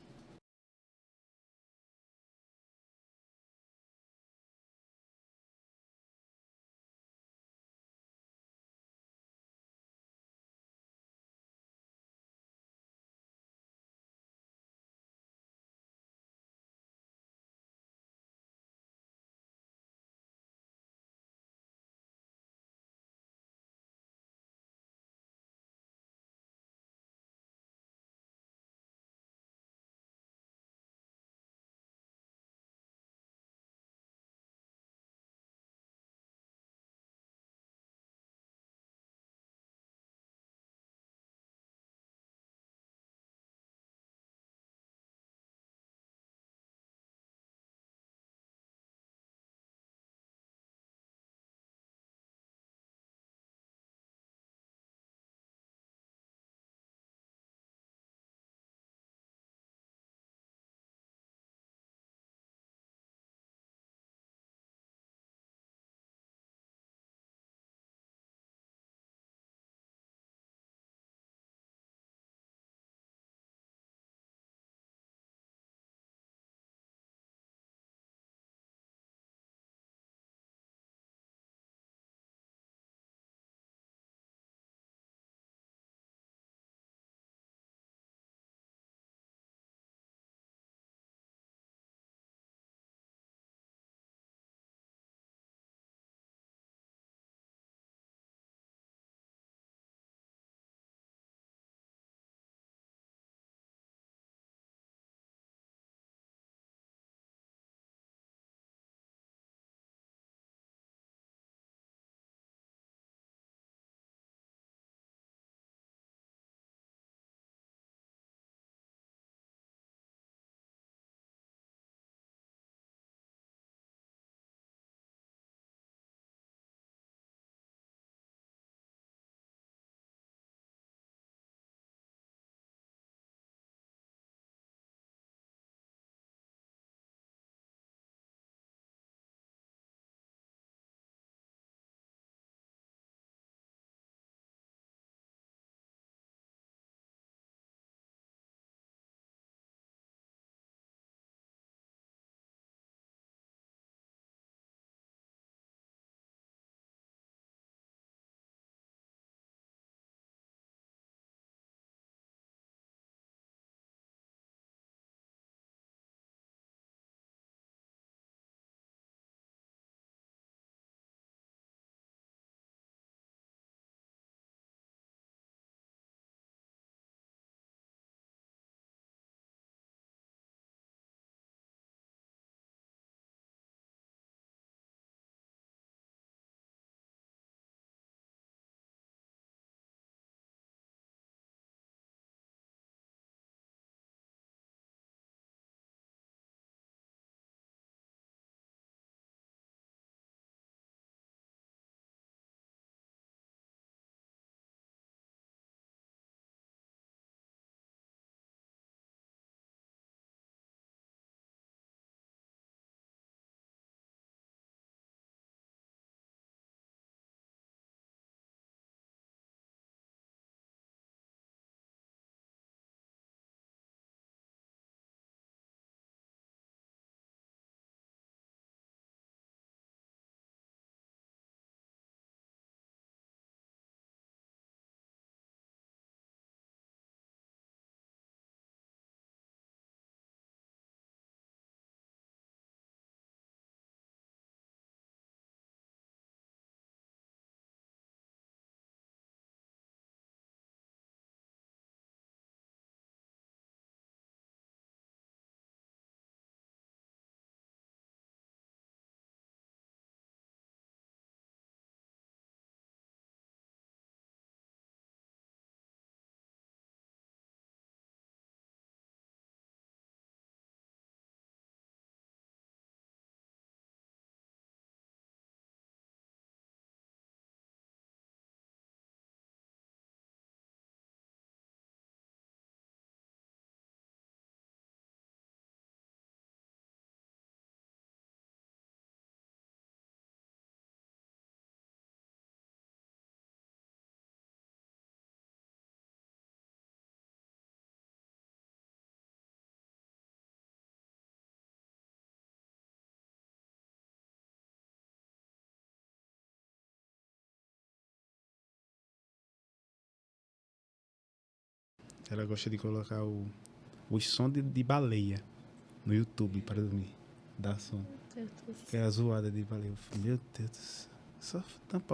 Ela gosta de colocar o som de baleia no YouTube para dormir. Dá som. Que é a zoada de baleia. Meu Deus do céu. Só tampar